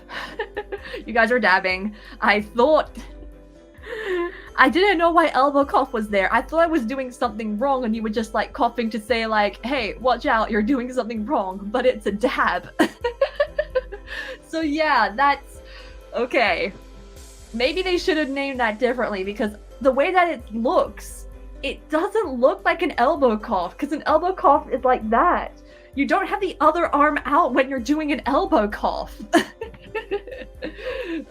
You guys are dabbing. I thought I didn't know why elbow cough was there. I thought I was doing something wrong and you were just like coughing to say like, hey, watch out, you're doing something wrong, but it's a dab. So yeah, that's okay. Maybe they should have named that differently because the way that it looks, it doesn't look like an elbow cough because an elbow cough is like that. You don't have the other arm out when you're doing an elbow cough.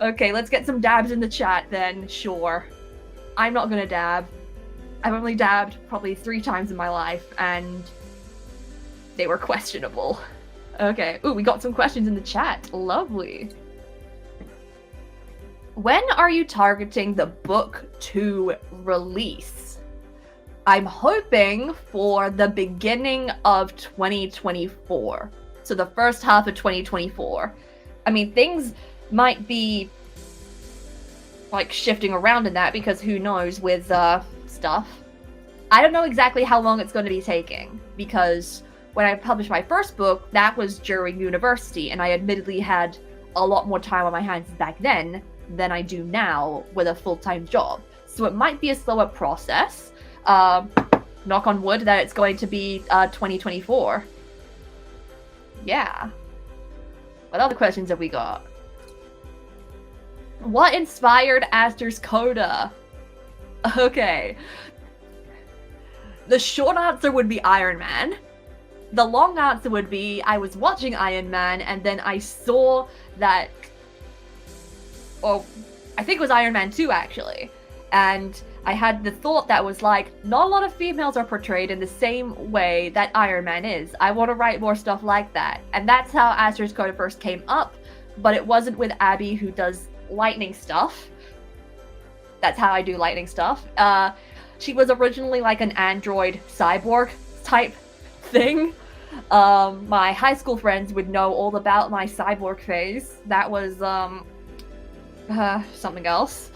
Okay, let's get some dabs in the chat then, sure. I'm not gonna dab. I've only dabbed probably 3 times in my life, and they were questionable. Okay, ooh, we got some questions in the chat. Lovely. When are you targeting the book to release? I'm hoping for the beginning of 2024. So the first half of 2024. I mean, things might be like shifting around in that because who knows with stuff. I don't know exactly how long it's going to be taking because when I published my first book, that was during university and I admittedly had a lot more time on my hands back then than I do now with a full-time job. So it might be a slower process. Knock on wood that it's going to be 2024. Yeah. What other questions have we got? What inspired ASTER'S Coda? Okay. The short answer would be Iron Man. The long answer would be I was watching Iron Man and then I saw that... Oh, I think it was Iron Man 2 actually. And I had the thought that was like, not a lot of females are portrayed in the same way that Iron Man is. I want to write more stuff like that. And that's how ASTER'S Coda first came up. But it wasn't with Abby who does lightning stuff. That's how I do lightning stuff. She was originally like an android cyborg type thing. My high school friends would know all about my cyborg phase. That was something else.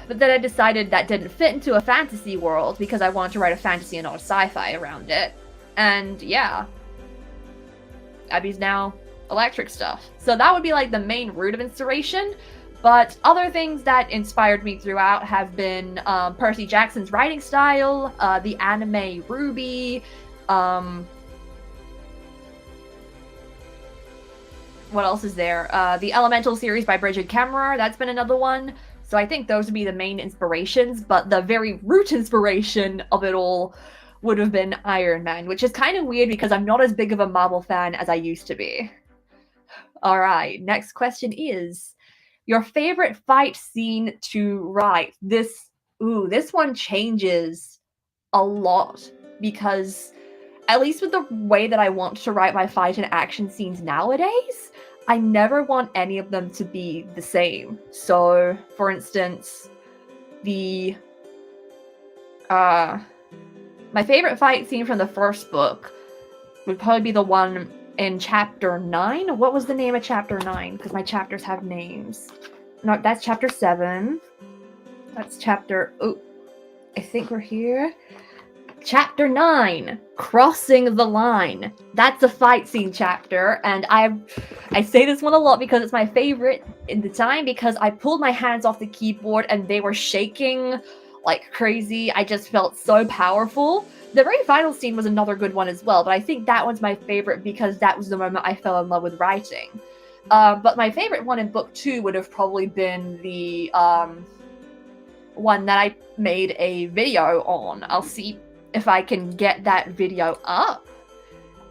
But then I decided that didn't fit into a fantasy world because I wanted to write a fantasy and not a sci-fi around it. And yeah, Abby's now electric stuff. So that would be like the main root of inspiration. But other things that inspired me throughout have been Percy Jackson's writing style, the anime Ruby, what else is there? The Elemental series by Bridget Kemmerer, that's been another one. So I think those would be the main inspirations, but the very root inspiration of it all would have been Iron Man, which is kind of weird because I'm not as big of a Marvel fan as I used to be. Alright, next question is, your favorite fight scene to write? This one changes a lot because, at least with the way that I want to write my fight and action scenes nowadays, I never want any of them to be the same. So, for instance, my favorite fight scene from the first book would probably be the one in chapter 9. What was the name of chapter 9? Because my chapters have names. No, that's chapter 7. That's chapter... Oh, I think we're here. Chapter 9, Crossing the Line. That's a fight scene chapter, and I say this one a lot because it's my favorite in the time because I pulled my hands off the keyboard and they were shaking like crazy. I just felt so powerful. The very final scene was another good one as well, but I think that one's my favorite because that was the moment I fell in love with writing. But my favorite one in book 2 would have probably been the one that I made a video on. I'll see if I can get that video up.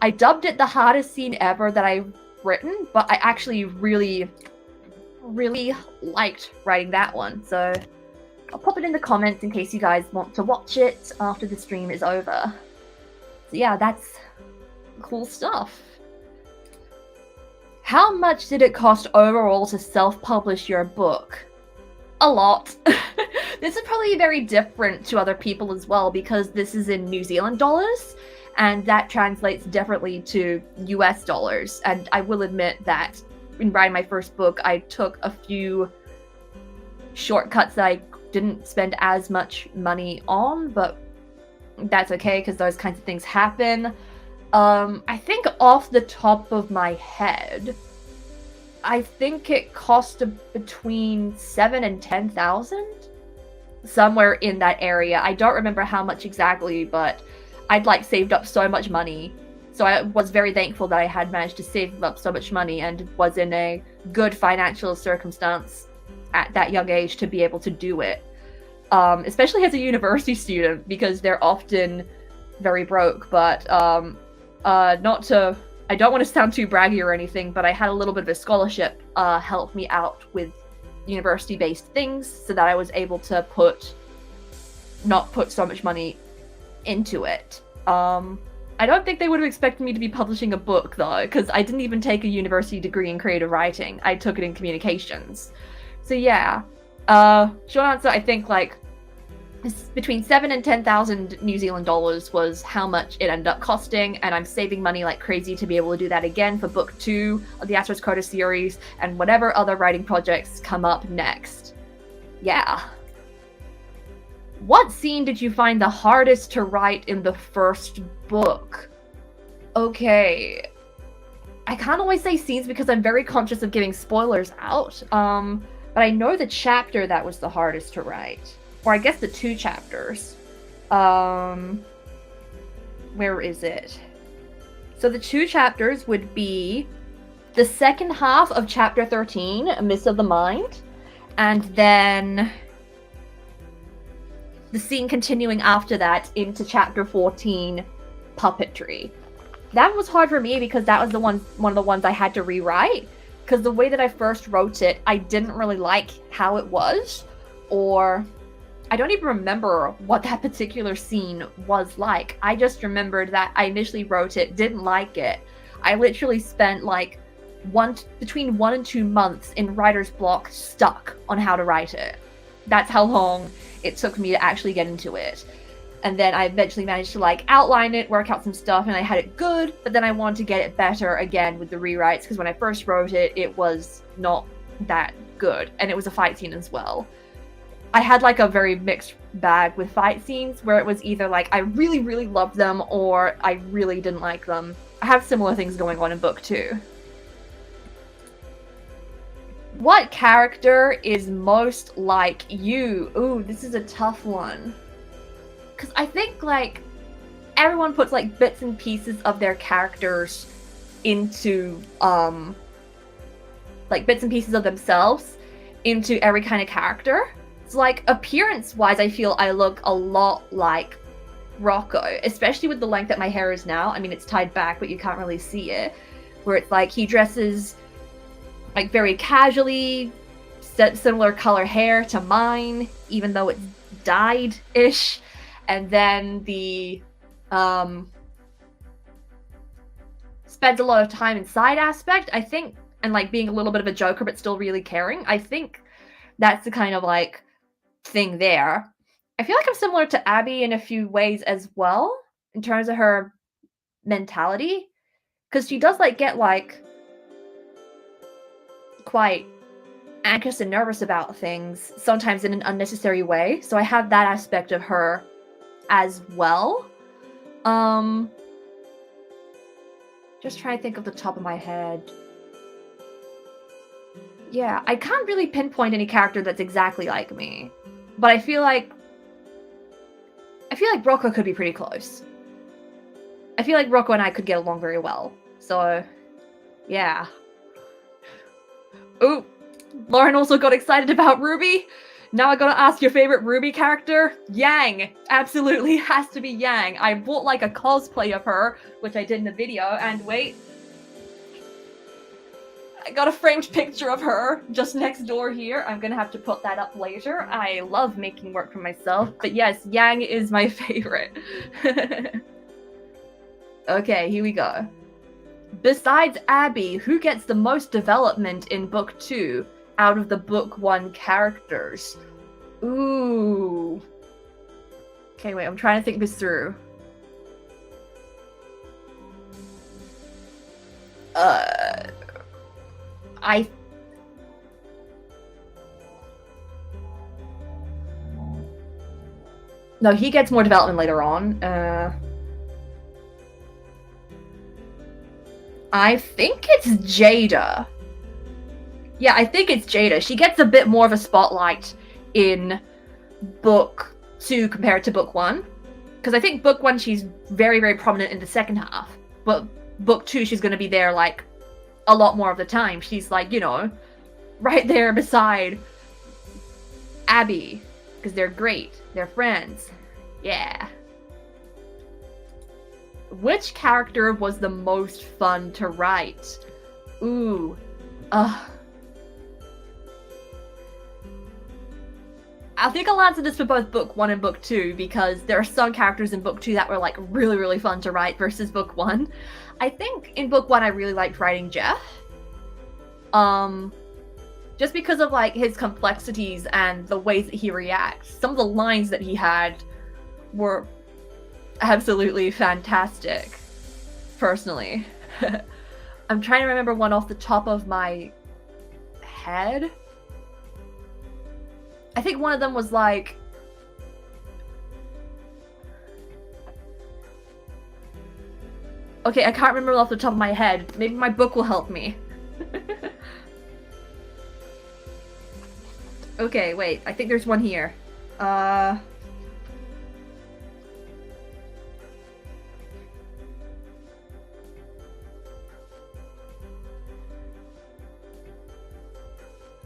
I dubbed it the hardest scene ever that I've written, but I actually really, really liked writing that one. So I'll pop it in the comments in case you guys want to watch it after the stream is over. So yeah, that's cool stuff. How much did it cost overall to self-publish your book? A lot. This is probably very different to other people as well because this is in New Zealand dollars and that translates differently to US dollars. And I will admit that in writing my first book, I took a few shortcuts that I didn't spend as much money on, but that's okay because those kinds of things happen. I think off the top of my head, I think it cost between 7 and 10,000, somewhere in that area. I don't remember how much exactly, but I'd like saved up so much money. So I was very thankful that I had managed to save up so much money and was in a good financial circumstance at that young age to be able to do it. Especially as a university student, because they're often very broke, but not to... I don't want to sound too braggy or anything, but I had a little bit of a scholarship help me out with university-based things so that I was able to not put so much money into it. I don't think they would have expected me to be publishing a book, though, because I didn't even take a university degree in creative writing. I took it in communications. So yeah, short answer, I think like between 7 and 10,000 New Zealand dollars was how much it ended up costing, and I'm saving money like crazy to be able to do that again for book 2 of the ASTER'S Coda series and whatever other writing projects come up next. Yeah. What scene did you find the hardest to write in the first book? Okay. I can't always say scenes because I'm very conscious of giving spoilers out, but I know the chapter that was the hardest to write. Or I guess the 2 chapters. Where is it? So the 2 chapters would be the second half of chapter 13, A Mist of the Mind, and then the scene continuing after that into chapter 14, Puppetry. That was hard for me because that was one of the ones I had to rewrite, because the way that I first wrote it, I didn't really like how it was, or I don't even remember what that particular scene was like. I just remembered that I initially wrote it, didn't like it. I literally spent like between 1 and 2 months in writer's block stuck on how to write it. That's how long it took me to actually get into it. And then I eventually managed to like outline it, work out some stuff, and I had it good, but then I wanted to get it better again with the rewrites, because when I first wrote it, it was not that good, and it was a fight scene as well. I had like a very mixed bag with fight scenes where it was either like I really, really loved them or I really didn't like them. I have similar things going on in book 2. What character is most like you? Ooh, this is a tough one. Because I think like everyone puts like bits and pieces of their characters into like bits and pieces of themselves into every kind of character. So like appearance-wise, I feel I look a lot like Rocco, especially with the length that my hair is now. I mean, it's tied back, but you can't really see it. Where it's like he dresses like very casually, similar color hair to mine, even though it's dyed-ish. And then the spends a lot of time inside aspect, I think, and like being a little bit of a joker but still really caring. I think that's the kind of like thing there. I feel like I'm similar to Abby in a few ways as well, in terms of her mentality, because she does like get like quite anxious and nervous about things, sometimes in an unnecessary way. So I have that aspect of her as well. Just trying to think of the top of my head. Yeah, I can't really pinpoint any character that's exactly like me, but I feel like Rocco could be pretty close. I feel like Rocco and I could get along very well. So, yeah. Ooh, Lauren also got excited about Ruby. Now I gotta ask your favorite Ruby character. Yang. Absolutely has to be Yang. I bought like a cosplay of her, which I did in the video, and wait. I got a framed picture of her just next door here. I'm gonna have to put that up later. I love making work for myself, but yes, Yang is my favorite. Okay, here we go. Besides Abby, who gets the most development in book 2 out of the book 1 characters? Ooh. Okay, wait, I'm trying to think this through. No, he gets more development later on. I think it's Jada. Yeah, I think it's Jada. She gets a bit more of a spotlight in book 2 compared to book 1. Because I think book 1 she's very, very prominent in the second half. But book 2 she's going to be there, like, a lot more of the time. She's, like, you know, right there beside Abby. Because they're great. They're friends. Yeah. Which character was the most fun to write? Ooh. I think I'll answer this for both book 1 and book 2 because there are some characters in book 2 that were like really, really fun to write versus book 1. I think in book 1 I really liked writing Jeff. Just because of like his complexities and the ways that he reacts. Some of the lines that he had were absolutely fantastic, personally. I'm trying to remember one off the top of my head. I think one of them was like... Okay, I can't remember off the top of my head. Maybe my book will help me. Okay, wait. I think there's one here.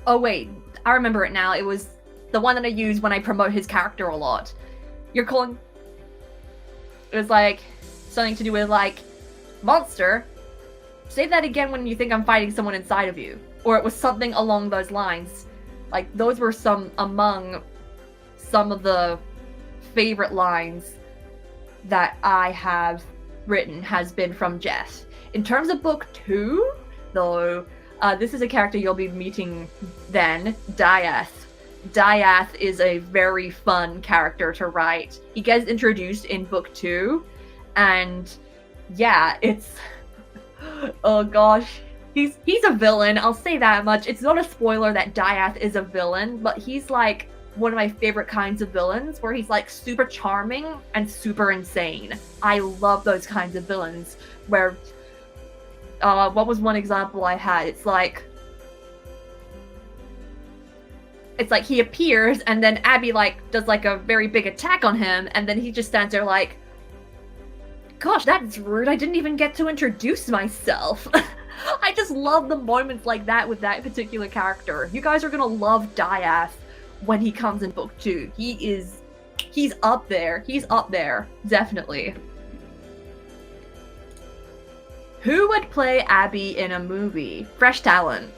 Oh wait, I remember it now. It was the one that I use when I promote his character a lot. You're calling... It was like something to do with like, monster, say that again when you think I'm fighting someone inside of you. Or it was something along those lines. Like, those were some among some of the favorite lines that I have written has been from Jess. In terms of book 2, though, this is a character you'll be meeting then, Diath. Diath is a very fun character to write. He gets introduced in book 2, and yeah, it's... oh gosh. He's a villain, I'll say that much. It's not a spoiler that Diath is a villain, but he's like one of my favorite kinds of villains, where he's like super charming and super insane. I love those kinds of villains, where... what was one example I had? It's like he appears, and then Abby like does like a very big attack on him, and then he just stands there like, gosh, that's rude, I didn't even get to introduce myself. I just love the moments like that with that particular character. You guys are gonna love Diath when he comes in book 2. He's up there. He's up there, definitely. Who would play Abby in a movie? Fresh talent.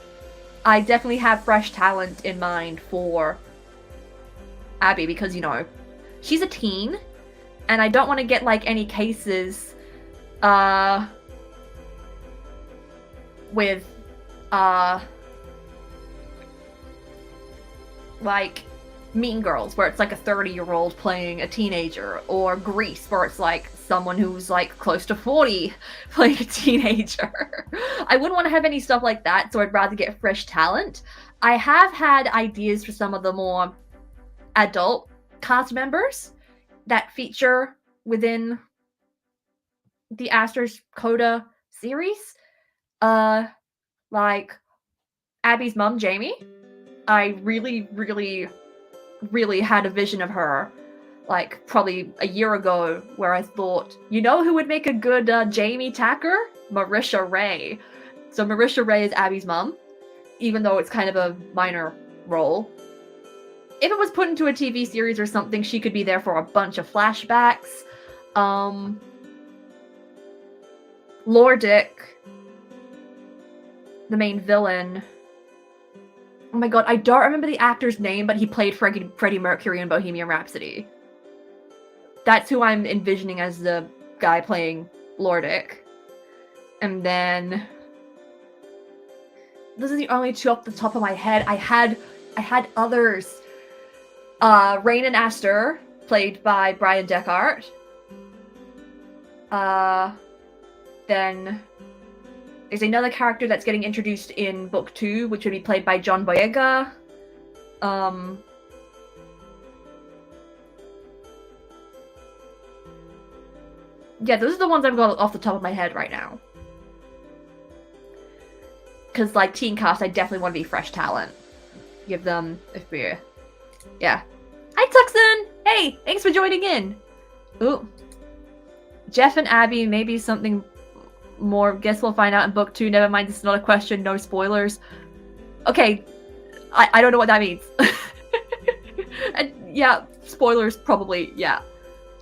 I definitely have fresh talent in mind for Abby because, you know, she's a teen, and I don't want to get, like, any cases, with, like, Mean Girls, where it's like a 30-year-old playing a teenager, or Grease, where it's like someone who's like close to 40 playing a teenager. I wouldn't want to have any stuff like that, so I'd rather get fresh talent. I have had ideas for some of the more adult cast members that feature within the ASTER'S Coda series. Like Abby's mom, Jamie. I really, really, really had a vision of her, like, probably a year ago, where I thought, you know who would make a good Jamie Tacker? Marisha Ray. So Marisha Ray is Abby's mom, even though it's kind of a minor role. If it was put into a TV series or something, she could be there for a bunch of flashbacks. Lordick, the main villain. Oh my god, I don't remember the actor's name, but he played Freddie Mercury in Bohemian Rhapsody. That's who I'm envisioning as the guy playing Lordick. And then... those are the only two off the top of my head. I had others. Rain and Aster, played by Brian Deckard. Then... there's another character that's getting introduced in book 2, which would be played by John Boyega. Yeah, those are the ones I've got off the top of my head right now. Because, like, teen cast, I definitely want to be fresh talent. Give them a fear. Yeah. Hi, Tuxon! Hey, thanks for joining in. Ooh. Jeff and Abby, maybe something more. Guess we'll find out in book 2. Never mind, this is not a question. No spoilers. Okay. I don't know what that means. And, yeah, spoilers probably, yeah.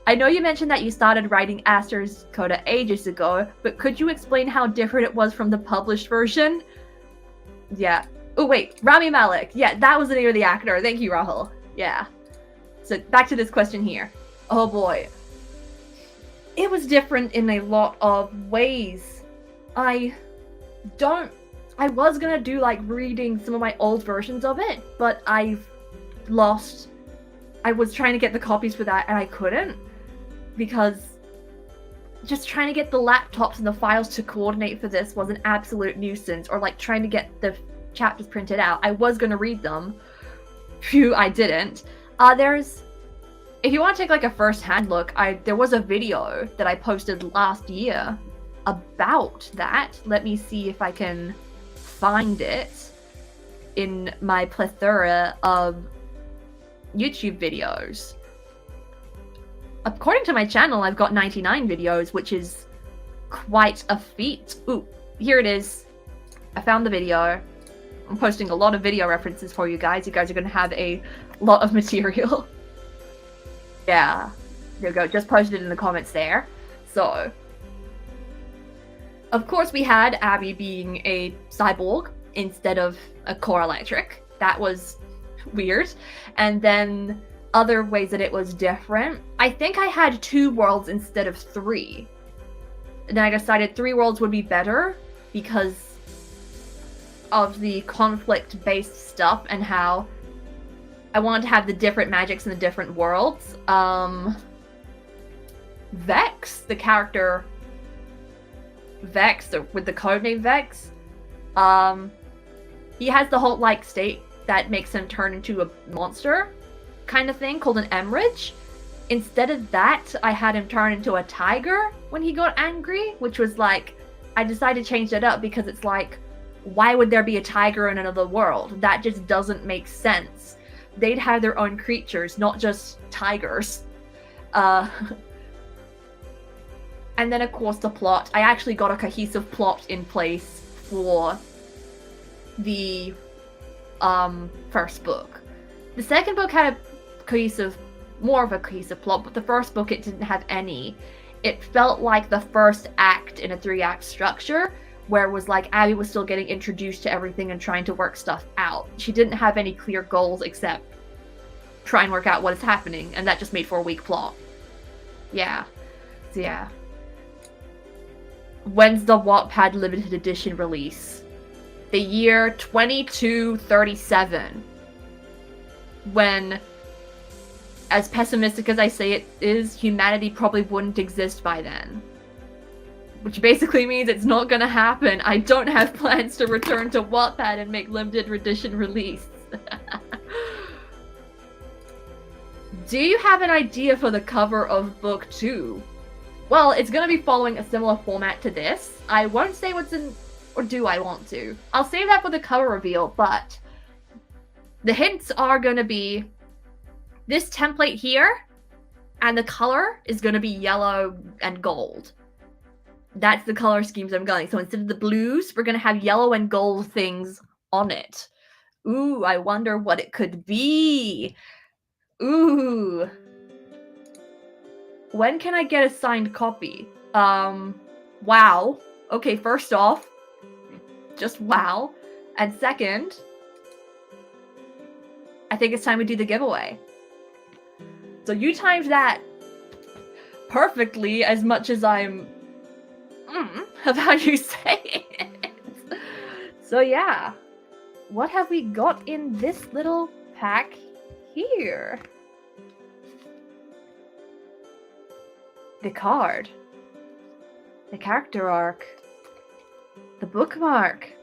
I know you mentioned that you started writing ASTER'S Coda ages ago, but could you explain how different it was from the published version? Yeah. Oh, wait. Rami Malek. Yeah, that was the name of the actor. Thank you, Rahul. Yeah. So, back to this question here. Oh, boy. It was different in a lot of ways. I was gonna do, like, reading some of my old versions of it, but I was trying to get the copies for that, and I couldn't. Because just trying to get the laptops and the files to coordinate for this was an absolute nuisance, or like trying to get the chapters printed out. I was going to read them. Phew, I didn't. If you want to take like a first-hand look, there was a video that I posted last year about that. Let me see if I can find it in my plethora of YouTube videos. According to my channel, I've got 99 videos, which is quite a feat. Ooh, here it is. I found the video. I'm posting a lot of video references for you guys. You guys are going to have a lot of material. Yeah. There we go. Just posted it in the comments there. So, of course, we had Abby being a cyborg instead of a core electric. That was weird. And then other ways that it was different. I think I had 2 worlds instead of 3. And then I decided 3 worlds would be better because of the conflict-based stuff and how I wanted to have the different magics in the different worlds. Vex, the character Vex, with the codename Vex, he has the Holt-like state that makes him turn into a monster kind of thing called an Emrage. Instead of that, I had him turn into a tiger when he got angry, which was like, I decided to change that up because it's like, why would there be a tiger in another world? That just doesn't make sense. They'd have their own creatures, not just tigers. And then, of course, the plot. I actually got a cohesive plot in place for the first book. The second book had a more of a cohesive plot, but the first book, it didn't have any. It felt like the first act in a 3-act structure, where it was like Abby was still getting introduced to everything and trying to work stuff out. She didn't have any clear goals except try and work out what is happening, and that just made for a weak plot. Yeah. So yeah. When's the Wattpad limited edition release? The year 2237. When, as pessimistic as I say it is, humanity probably wouldn't exist by then. Which basically means it's not gonna happen. I don't have plans to return to Wattpad and make limited edition release. Do you have an idea for the cover of book 2? Well, it's gonna be following a similar format to this. I won't say what's in, or do I want to? I'll save that for the cover reveal, but the hints are gonna be this template here, and the color is gonna be yellow and gold. That's the color schemes I'm going. So instead of the blues, we're gonna have yellow and gold things on it. Ooh, I wonder what it could be. Ooh. When can I get a signed copy? Wow. Okay, first off, just wow. And second, I think it's time we do the giveaway. So you timed that perfectly as much as I'm of how you say it. So yeah. What have we got in this little pack here? The card. The character arc. The bookmark.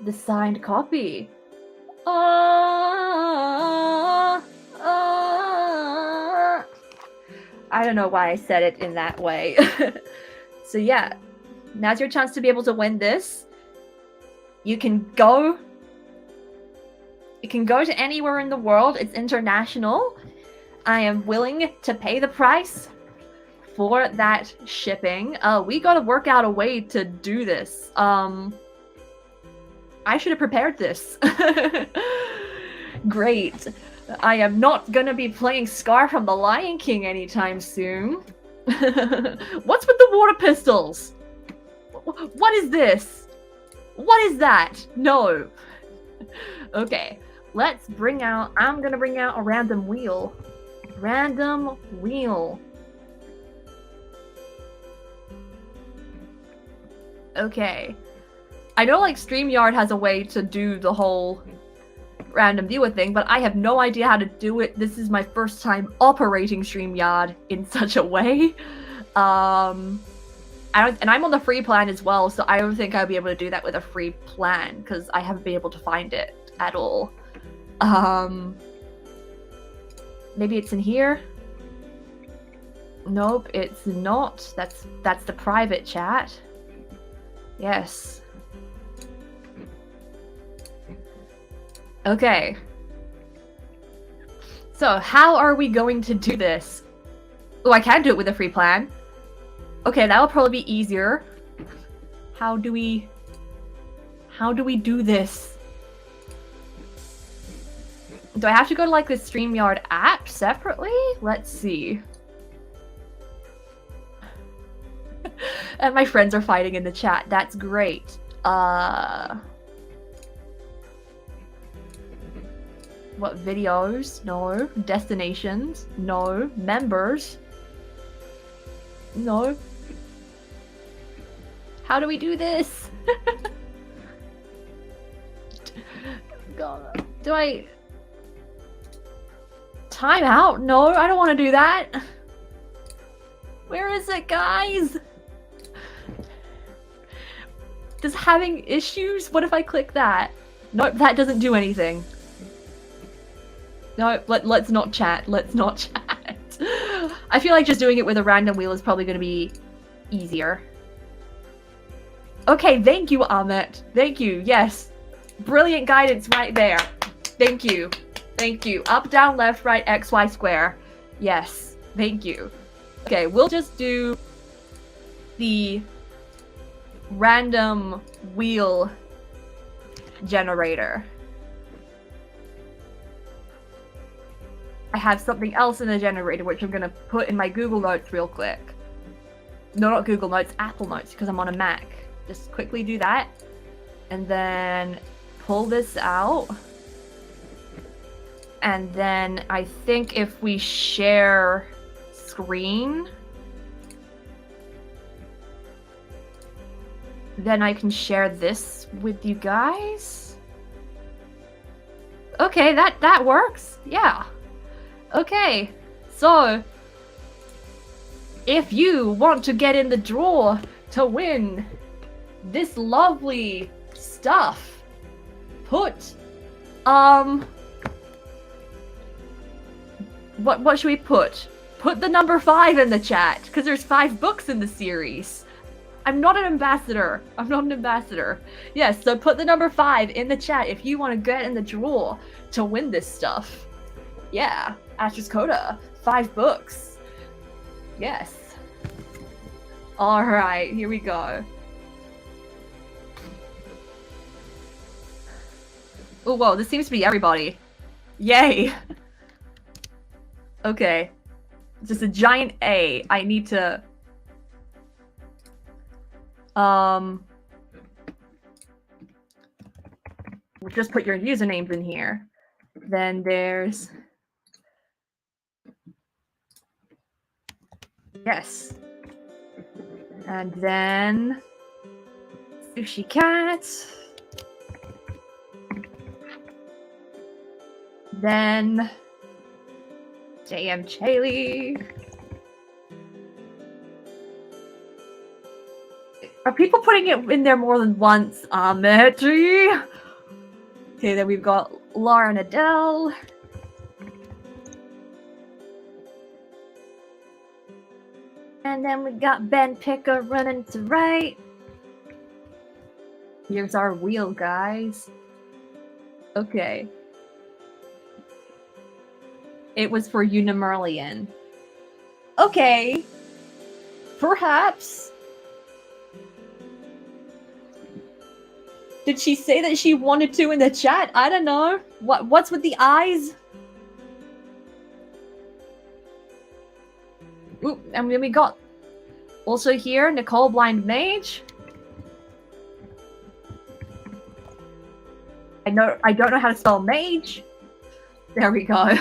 The signed copy. I don't know why I said it in that way. So yeah, Now's your chance to be able to win this. You can go to anywhere in the world. It's international. I am willing to pay the price for that shipping. We gotta work out a way to do this. I should have prepared this. Great. I am not gonna be playing Scar from the Lion King anytime soon. What's with the water pistols? What is this? What is that? No. Okay, let's bring out... I'm gonna bring out a random wheel. Random wheel. Okay. I know, like, StreamYard has a way to do the whole random viewer thing, but I have no idea how to do it. This is my first time operating StreamYard in such a way. And I'm on the free plan as well, so I don't think I'll be able to do that with a free plan, because I haven't been able to find it at all. Maybe it's in here? Nope, it's not. That's the private chat. Yes. Okay. So, how are we going to do this? Oh, I can do it with a free plan. Okay, that'll probably be easier. How do we do this? Do I have to go to, like, the StreamYard app separately? Let's see. And my friends are fighting in the chat. That's great. What videos? No. Destinations? No. Members? No. How do we do this? God. Do I... Time out? No, I don't want to do that. Where is it, guys? Does having issues? What if I click that? Nope, that doesn't do anything. No, let's not chat. Let's not chat. I feel like just doing it with a random wheel is probably going to be easier. Okay, thank you, Amit. Thank you. Yes. Brilliant guidance right there. Thank you. Thank you. Up, down, left, right, X, Y, square. Yes. Thank you. Okay, we'll just do the random wheel generator. I have something else in the generator which I'm gonna put in my Google Notes real quick. No, not Google Notes, Apple Notes, because I'm on a Mac. Just quickly do that. And then pull this out. And then I think if we share screen, then I can share this with you guys. Okay, that works. Yeah. Okay. So, if you want to get in the draw to win this lovely stuff, put what should we put? Put the number 5 in the chat, because there's 5 books in the series. I'm not an ambassador. I'm not an ambassador. Yes, so put the number 5 in the chat if you want to get in the draw to win this stuff. Yeah, ASTER'S Coda. 5 books. Yes. Alright, here we go. Oh, whoa, this seems to be everybody. Yay! Okay. It's just a giant A. I need to... just put your usernames in here. Then there's... Yes. And then... Sushi Cat. Then... JM Chaley. Are people putting it in there more than once? Metri. Okay, then we've got Lauren Adele. And then we got Ben Picker running to right. Here's our wheel, guys. Okay. It was for Unimerlian. Okay. Perhaps. Did she say that she wanted to in the chat? I don't know. What's with the eyes? Ooh, and then we got also here Nicole Blind Mage. I don't know how to spell mage. There we go.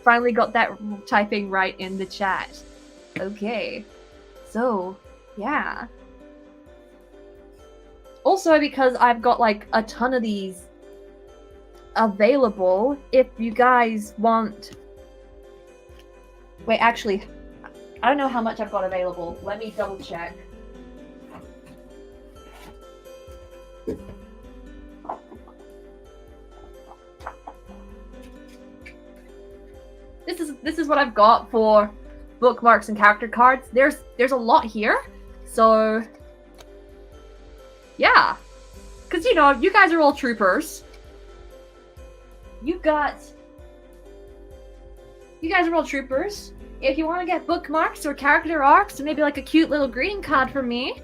Finally got that typing right in the chat. Okay. So, yeah. Also, because I've got like a ton of these available, if you guys want... Wait, actually, I don't know how much I've got available. Let me double check. This is what I've got for bookmarks and character cards. There's a lot here, so yeah, because you know you guys are all troopers. You guys are all troopers. If you want to get bookmarks or character arcs or maybe like a cute little greeting card from me,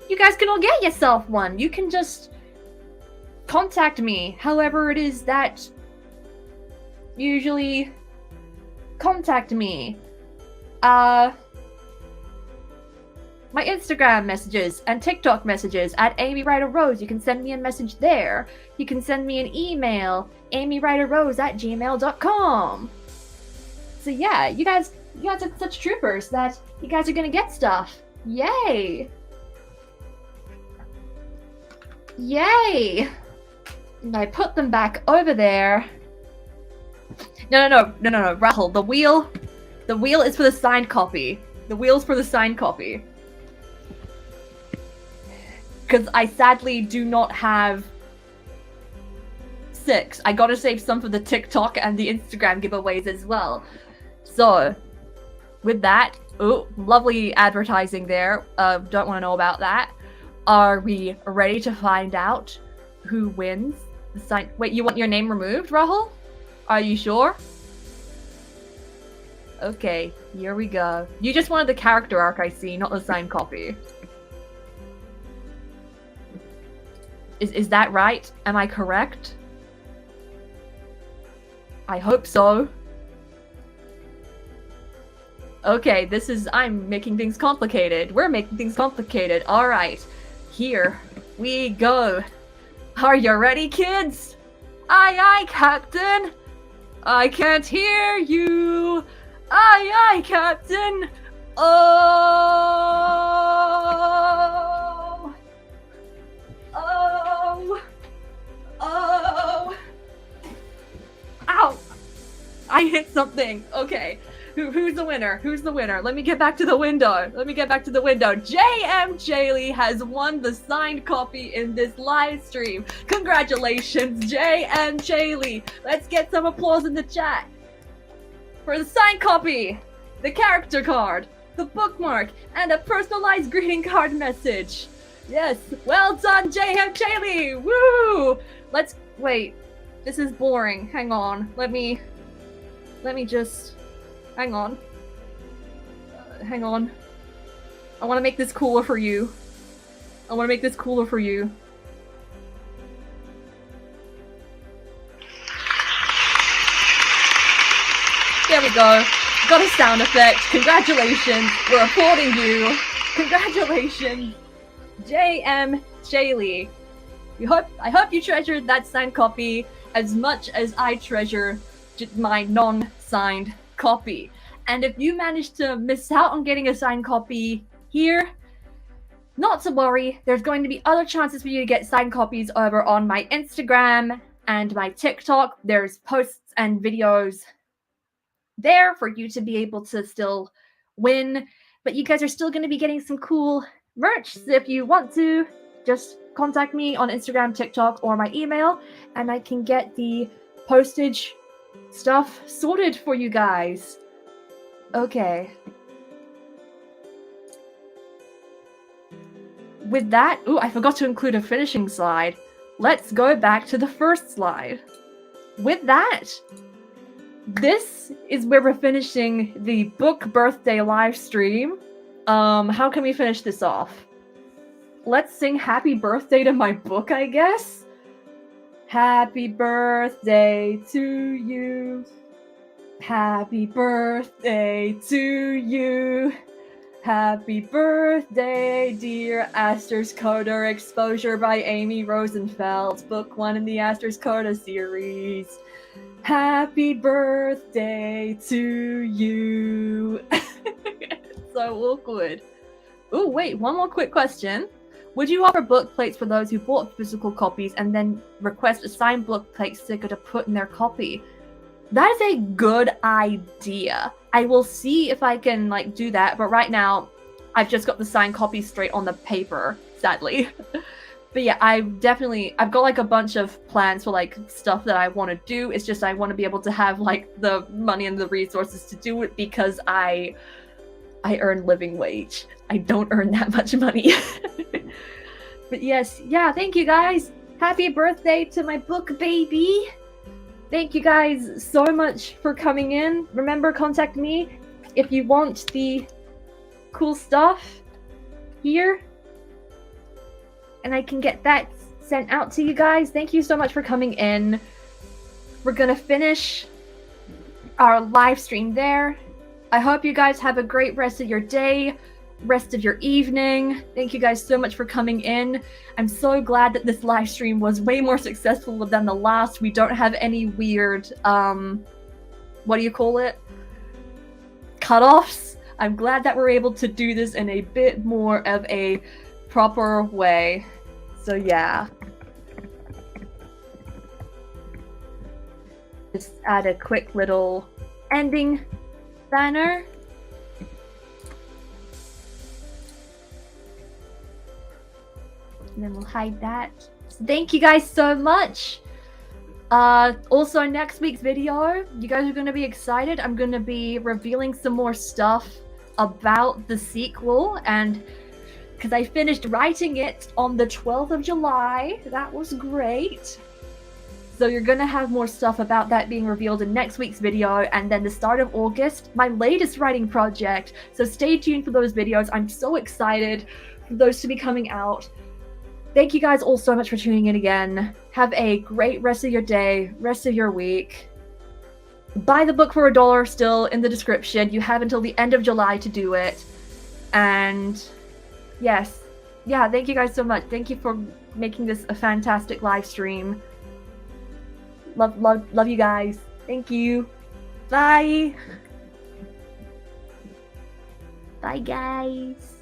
you guys can all get yourself one. You can just contact me, however it is that usually contact me. My Instagram messages and TikTok messages at Amy Ryder Rose. You can send me a message there. You can send me an email, amyryderrose@gmail.com. So yeah, you guys are such troopers that you guys are gonna get stuff. Yay! Yay! And I put them back over there. No, Rahul, the wheel is for the signed copy. The wheel's for the signed copy. Because I sadly do not have 6. I gotta save some for the TikTok and the Instagram giveaways as well. So, with that, oh, lovely advertising there. Don't want to know about that. Are we ready to find out who wins the sign? Wait, you want your name removed, Rahul? Are you sure? Okay, here we go. You just wanted the character arc, I see, not the signed copy. Is that right? Am I correct? I hope so. Okay, I'm making things complicated. We're making things complicated. Alright, here we go. Are you ready, kids? Aye, aye, Captain. I can't hear you. Aye, aye, Captain. Oh. Oh. Oh. Ow. I hit something. Okay. Who's the winner? Who's the winner? Let me get back to the window. JM Jaylee has won the signed copy in this live stream. Congratulations, JM Jaylee. Let's get some applause in the chat for the signed copy, the character card, the bookmark, and a personalized greeting card message. Yes, well done, JM Jaylee. Woo! Let's wait. This is boring. Hang on. Let me just. Hang on. Hang on. I want to make this cooler for you. There we go. Got a sound effect. Congratulations. We're applauding you. Congratulations, JM Jaylee. I hope you treasured that signed copy as much as I treasure my non-signed copy. And if you managed to miss out on getting a signed copy here, not to worry, there's going to be other chances for you to get signed copies over on my Instagram and my TikTok. There's posts and videos there for you to be able to still win, but you guys are still going to be getting some cool merch. So if you want to, just contact me on Instagram, TikTok, or my email, and I can get the postage stuff sorted for you guys. Okay. with that, ooh, I forgot to include a finishing slide. Let's go back to the first slide. With that, this is where we're finishing the book birthday live stream. How can we finish this off? Let's sing happy birthday to my book, I guess. Happy birthday to you. Happy birthday to you. Happy birthday, dear ASTER'S Coda Exposure by Amy Rosenfeld, book 1 in the ASTER'S Coda series. Happy birthday to you. So awkward. Oh, wait, one more quick question. Would you offer book plates for those who bought physical copies and then request a signed book plate sticker to put in their copy? That is a good idea. I will see if I can do that, but right now I've just got the signed copy straight on the paper, sadly. But yeah, I've got a bunch of plans for stuff that I want to do. It's just I want to be able to have the money and the resources to do it because I earn living wage. I don't earn that much money. But yes, yeah, thank you guys. Happy birthday to my book baby. Thank you guys so much for coming in. Remember, contact me if you want the cool stuff here. And I can get that sent out to you guys. Thank you so much for coming in. We're gonna finish our live stream there. I hope you guys have a great rest of your day, rest of your evening. Thank you guys so much for coming in. I'm so glad that this live stream was way more successful than the last. We don't have any weird, what do you call it? Cutoffs. I'm glad that we're able to do this in a bit more of a proper way. So yeah. Just add a quick little ending banner. And then we'll hide that. So thank you guys so much. Also, next week's video, you guys are going to be excited. I'm going to be revealing some more stuff about the sequel, and because I finished writing it on the 12th of July. That was great. So you're going to have more stuff about that being revealed in next week's video, and then the start of August, my latest writing project. So stay tuned for those videos. I'm so excited for those to be coming out. Thank you guys all so much for tuning in again. Have a great rest of your day, rest of your week. Buy the book for $1 still in the description. You have until the end of July to do it. And yes, yeah, thank you guys so much. Thank you for making this a fantastic live stream. Love you guys. Thank you. Bye. Bye, guys.